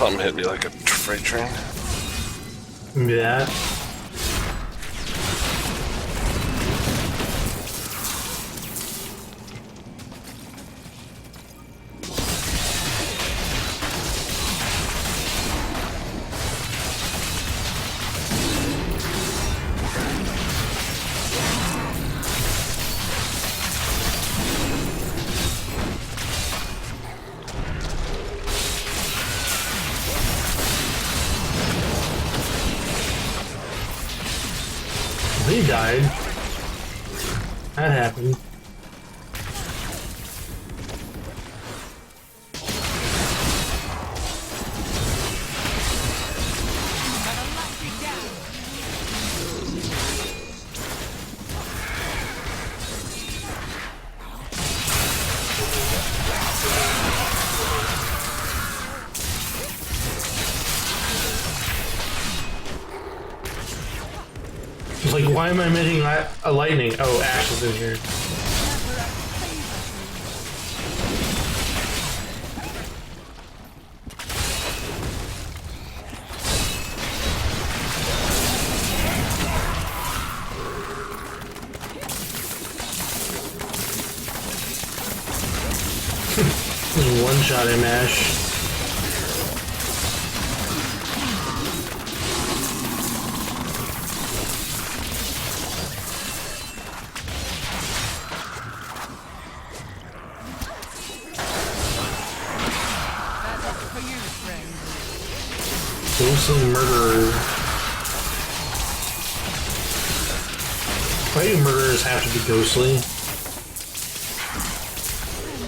something hit me like a freight train. Yeah. He died. That happened. It's like, why am I emitting a lightning? Oh, Ash is in here. One shot him, Ash. For you, friend. Ghostly murderer. Why do murderers have to be ghostly?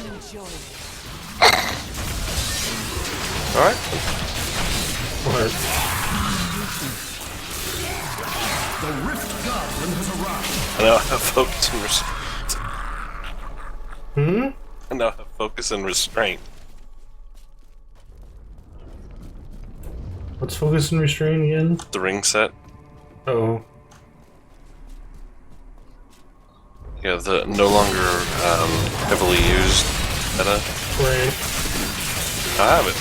Enjoy it. Alright. What? The Rift Goblin has arrived. I now have focus and restraint. I now have focus and restraint. Let's focus and restrain again. The ring set. Oh. Yeah, the no longer heavily used meta. Right. I have it.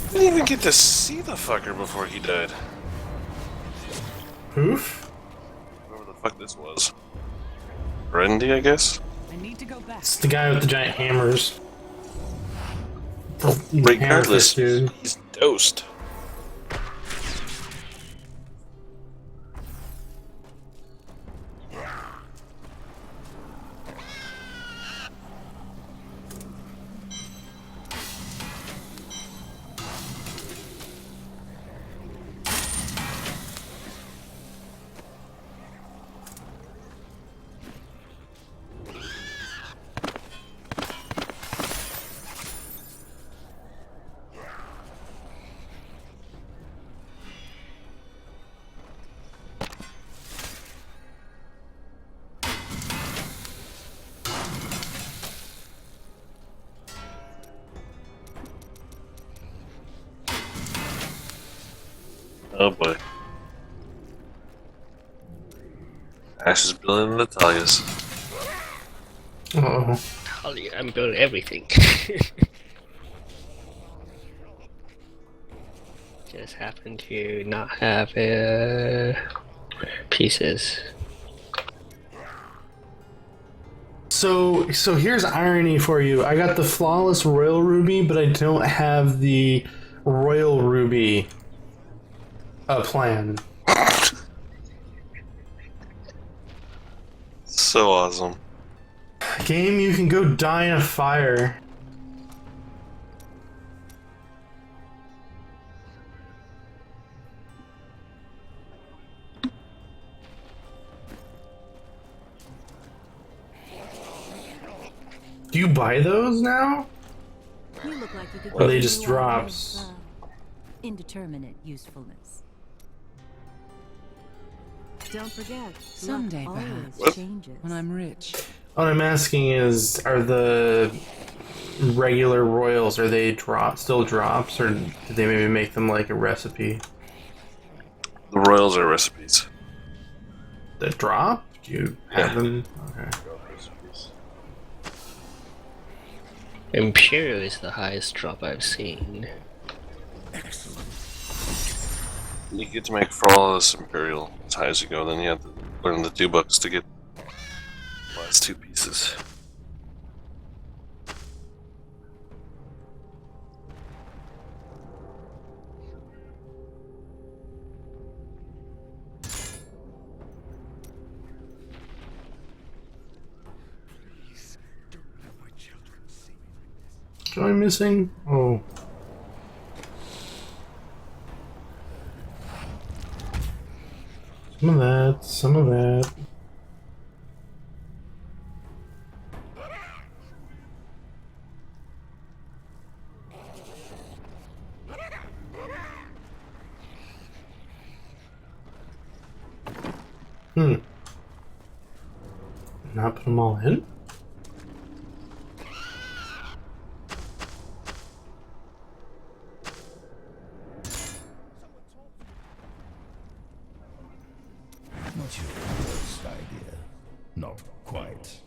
I didn't even get to see the fucker before he died. Poof? Whoever the fuck this was. Randy, I guess? I need to go back. It's the guy with the giant hammers. Regardless, Hammer fist, dude. he's dosed. Oh boy. Ash is building Natalia's. Uh-oh. Holly, I'm building everything. Just happen to not have pieces. So here's irony for you. I got the flawless royal ruby, but I don't have the royal ruby plan. So awesome. Game, you can go die in a fire. Do you buy those now? You look like you could Or are they use a just new item of, drops? indeterminate usefulness. Don't forget, Someday, luck perhaps, always changes. when I'm rich. What I'm asking is, are the regular royals, are they still drops, or did they maybe make them like a recipe? The royals are recipes. The drop? Do you have Yeah. them? Okay. Imperial is the highest drop I've seen. You get to make flawless Imperial as high as you go, then you have to learn the 2 bucks to get the last 2 pieces. What am I missing? Oh. Some of that, some of that. Not put them all in? Not your worst idea. Not quite.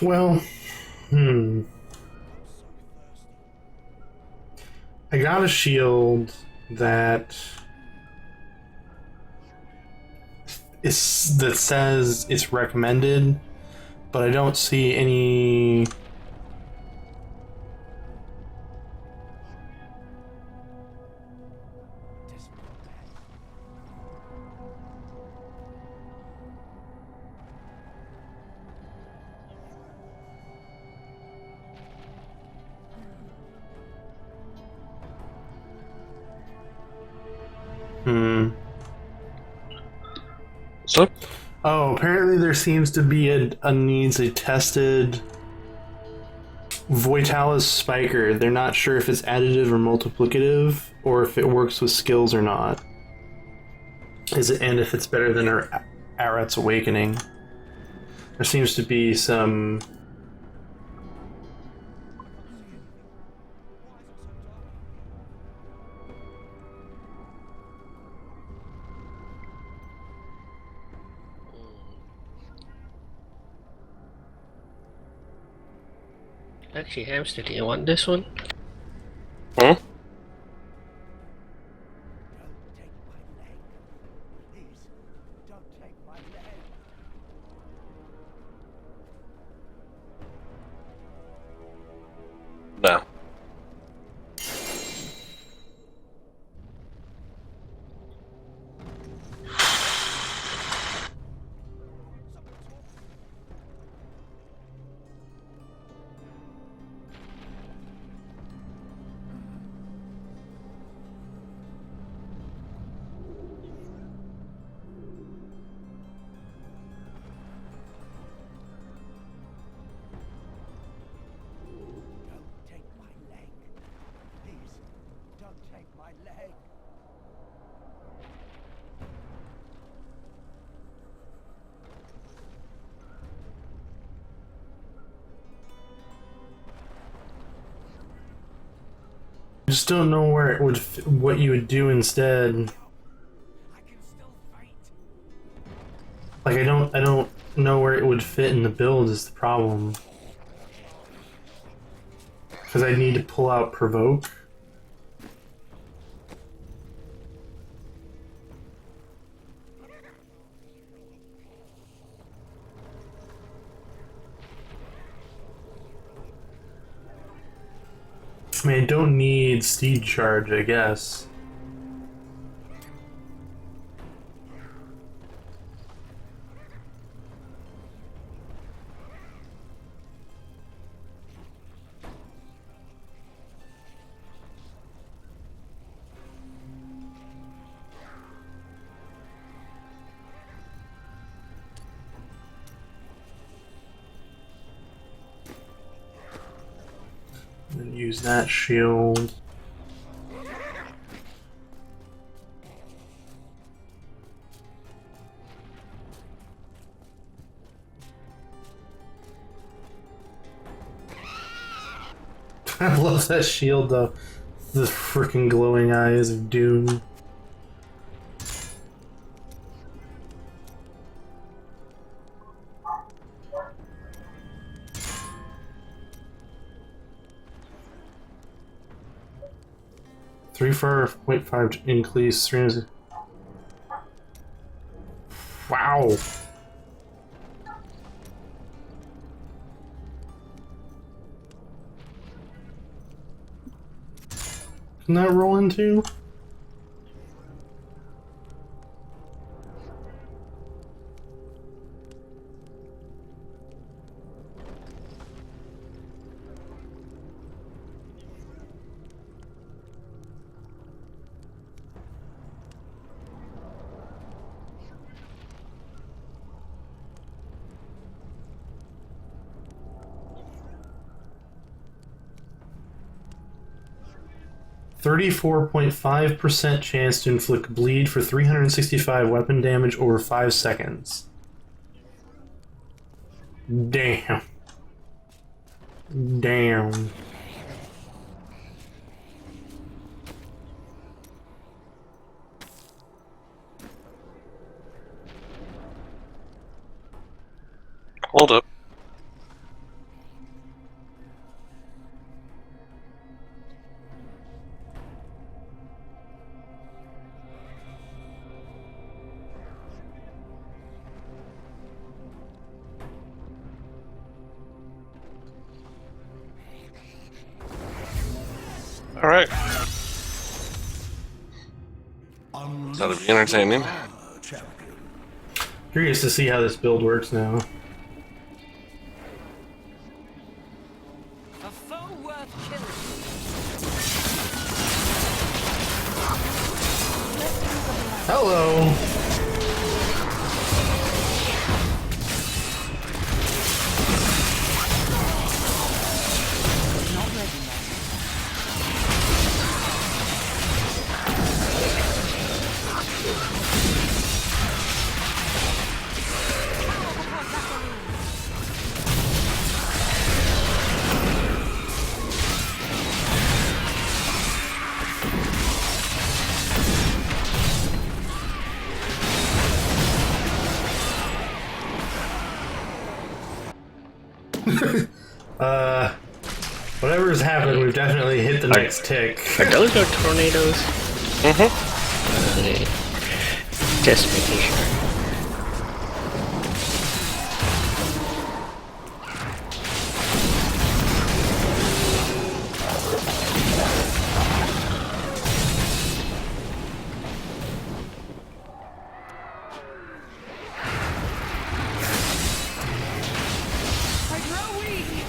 Well, I got a shield that that says it's recommended, but I don't see any. So, Oh, apparently there seems to be a needs a tested Voitalis Spiker. They're not sure if it's additive or multiplicative, or if it works with skills or not. And if it's better than our Arat's Awakening. There seems to be some. Actually, Hamster, do you want this one? hmm? No. I just don't know where it would, what you would do instead. Like I don't know where it would fit in the build is the problem. Because I need to pull out provoke. I mean, I don't need Steed Charge, I guess. And use that shield. I love that shield though. The freaking glowing eyes of doom. Three 4.5 increase 300. Wow. Can that roll into? %34.5% chance to inflict bleed for 365 weapon damage over 5 seconds. Damn. Damn. Hold up. Alright. That'll be entertaining. Curious to see how this build works now. A foe worth killing. Hello. Not ready yet. Whatever has happened, we've definitely hit the next tick. Are those your tornadoes? Okay. Just making sure. I grow weak.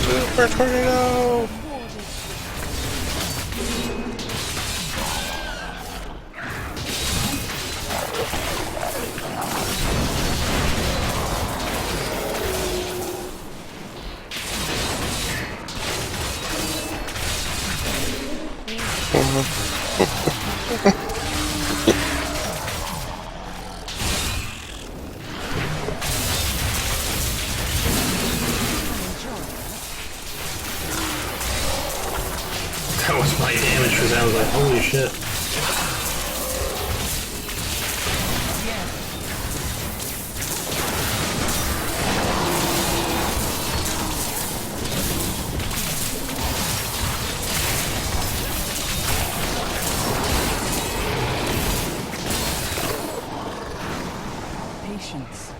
Super tornado! That was my damage because I was like, holy shit. Patience.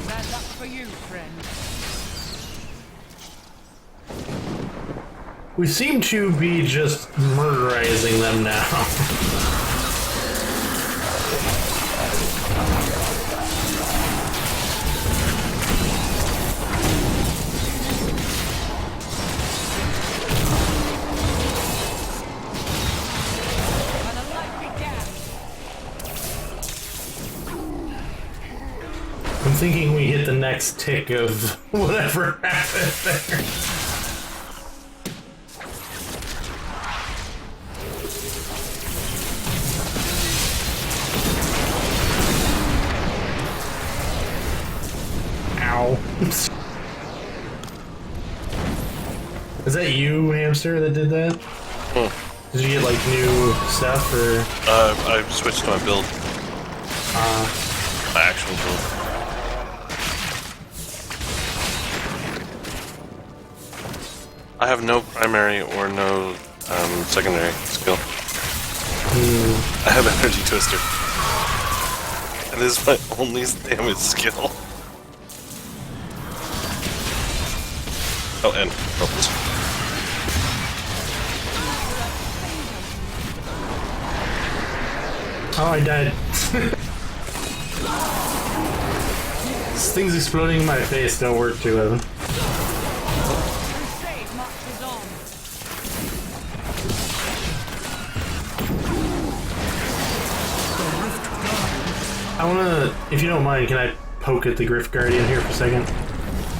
Bad luck for you, friend. We seem to be just murderizing them now. And a light began. I'm thinking we hit the next tick of whatever happened there. Ow. Is that you, Hamster, that did that? Did you get like new stuff or? I switched to my build. My actual build. I have no primary or no secondary skill. I have Energy Twister. It is my only damage skill. Oh, and purples. Oh, I died. These things exploding in my face don't work too well. Crusade marches on. I wanna, if you don't mind, can I poke at the Griff Guardian here for a second?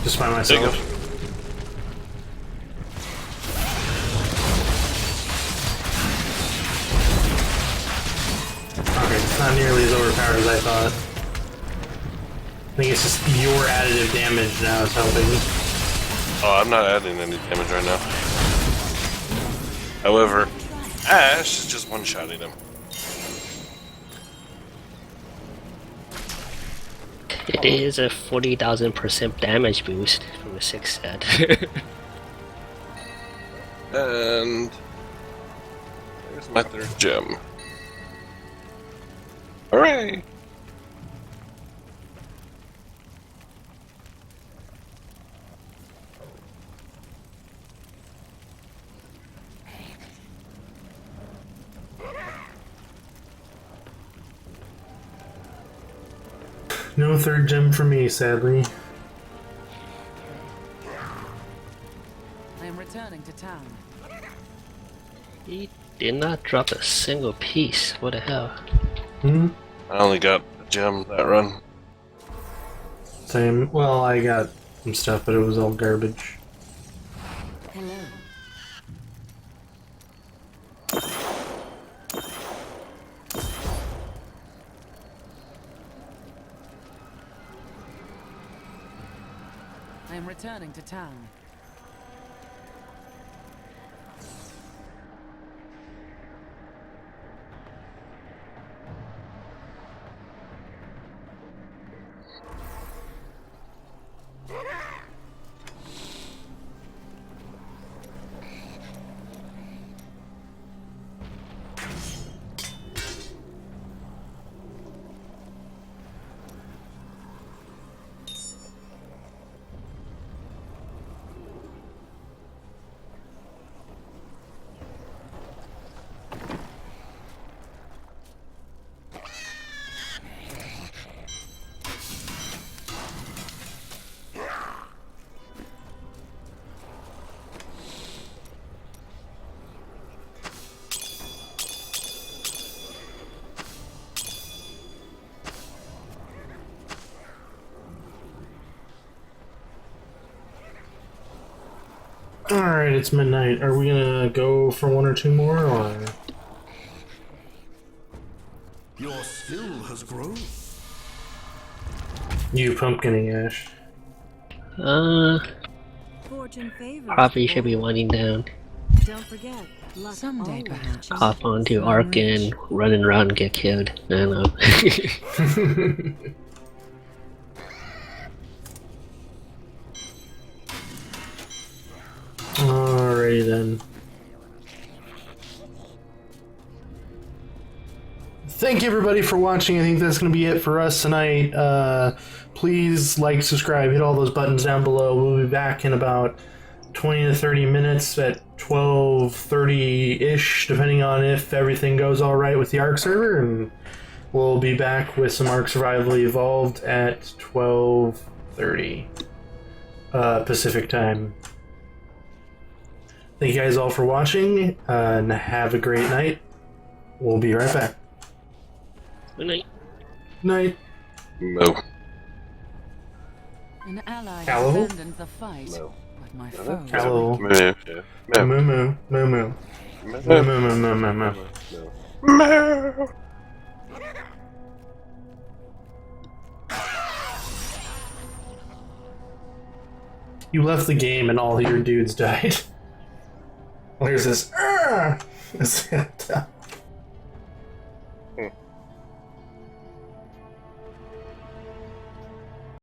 Just by There you myself. go. Okay, it's not nearly as overpowered as I thought. I think it's just your additive damage now is helping. Oh, I'm not adding any damage right now. However, Ash is just one-shotting him. It is a 40,000% damage boost from the 6th set. And there's my third gem. Hooray! No third gem for me, sadly. I am returning to town. He did not drop a single piece. What the hell? Hmm? I only got a gem that run. Same. Well, I got some stuff, but it was all garbage. Hello. I am returning to town. Alright, it's midnight. Are we gonna go for one or two more, or...? Your skill has grown. You pumpkining, Ash. Fortune favors. Probably should be winding down. Don't forget, luck Someday, always perhaps. changes. Hop onto Ark and run and run, get killed. I don't know. Alrighty then. Thank you everybody for watching. I think that's going to be it for us tonight. Please like, subscribe, hit all those buttons down below. We'll be back in about 20 to 30 minutes at 12:30-ish, depending on if everything goes alright with the Ark server, and we'll be back with some Ark Survival Evolved at 12:30 Pacific time. Thank you guys all for watching, and have a great night. We'll be right back. Good night. Night. No. An ally Hello? has abandoned the fight, No. but my foe. Hello. Moo. Yeah. Moo moo. Moo moo. Moo moo moo moo moo moo. Moo. You left the game and all your dudes died. Well, here's this.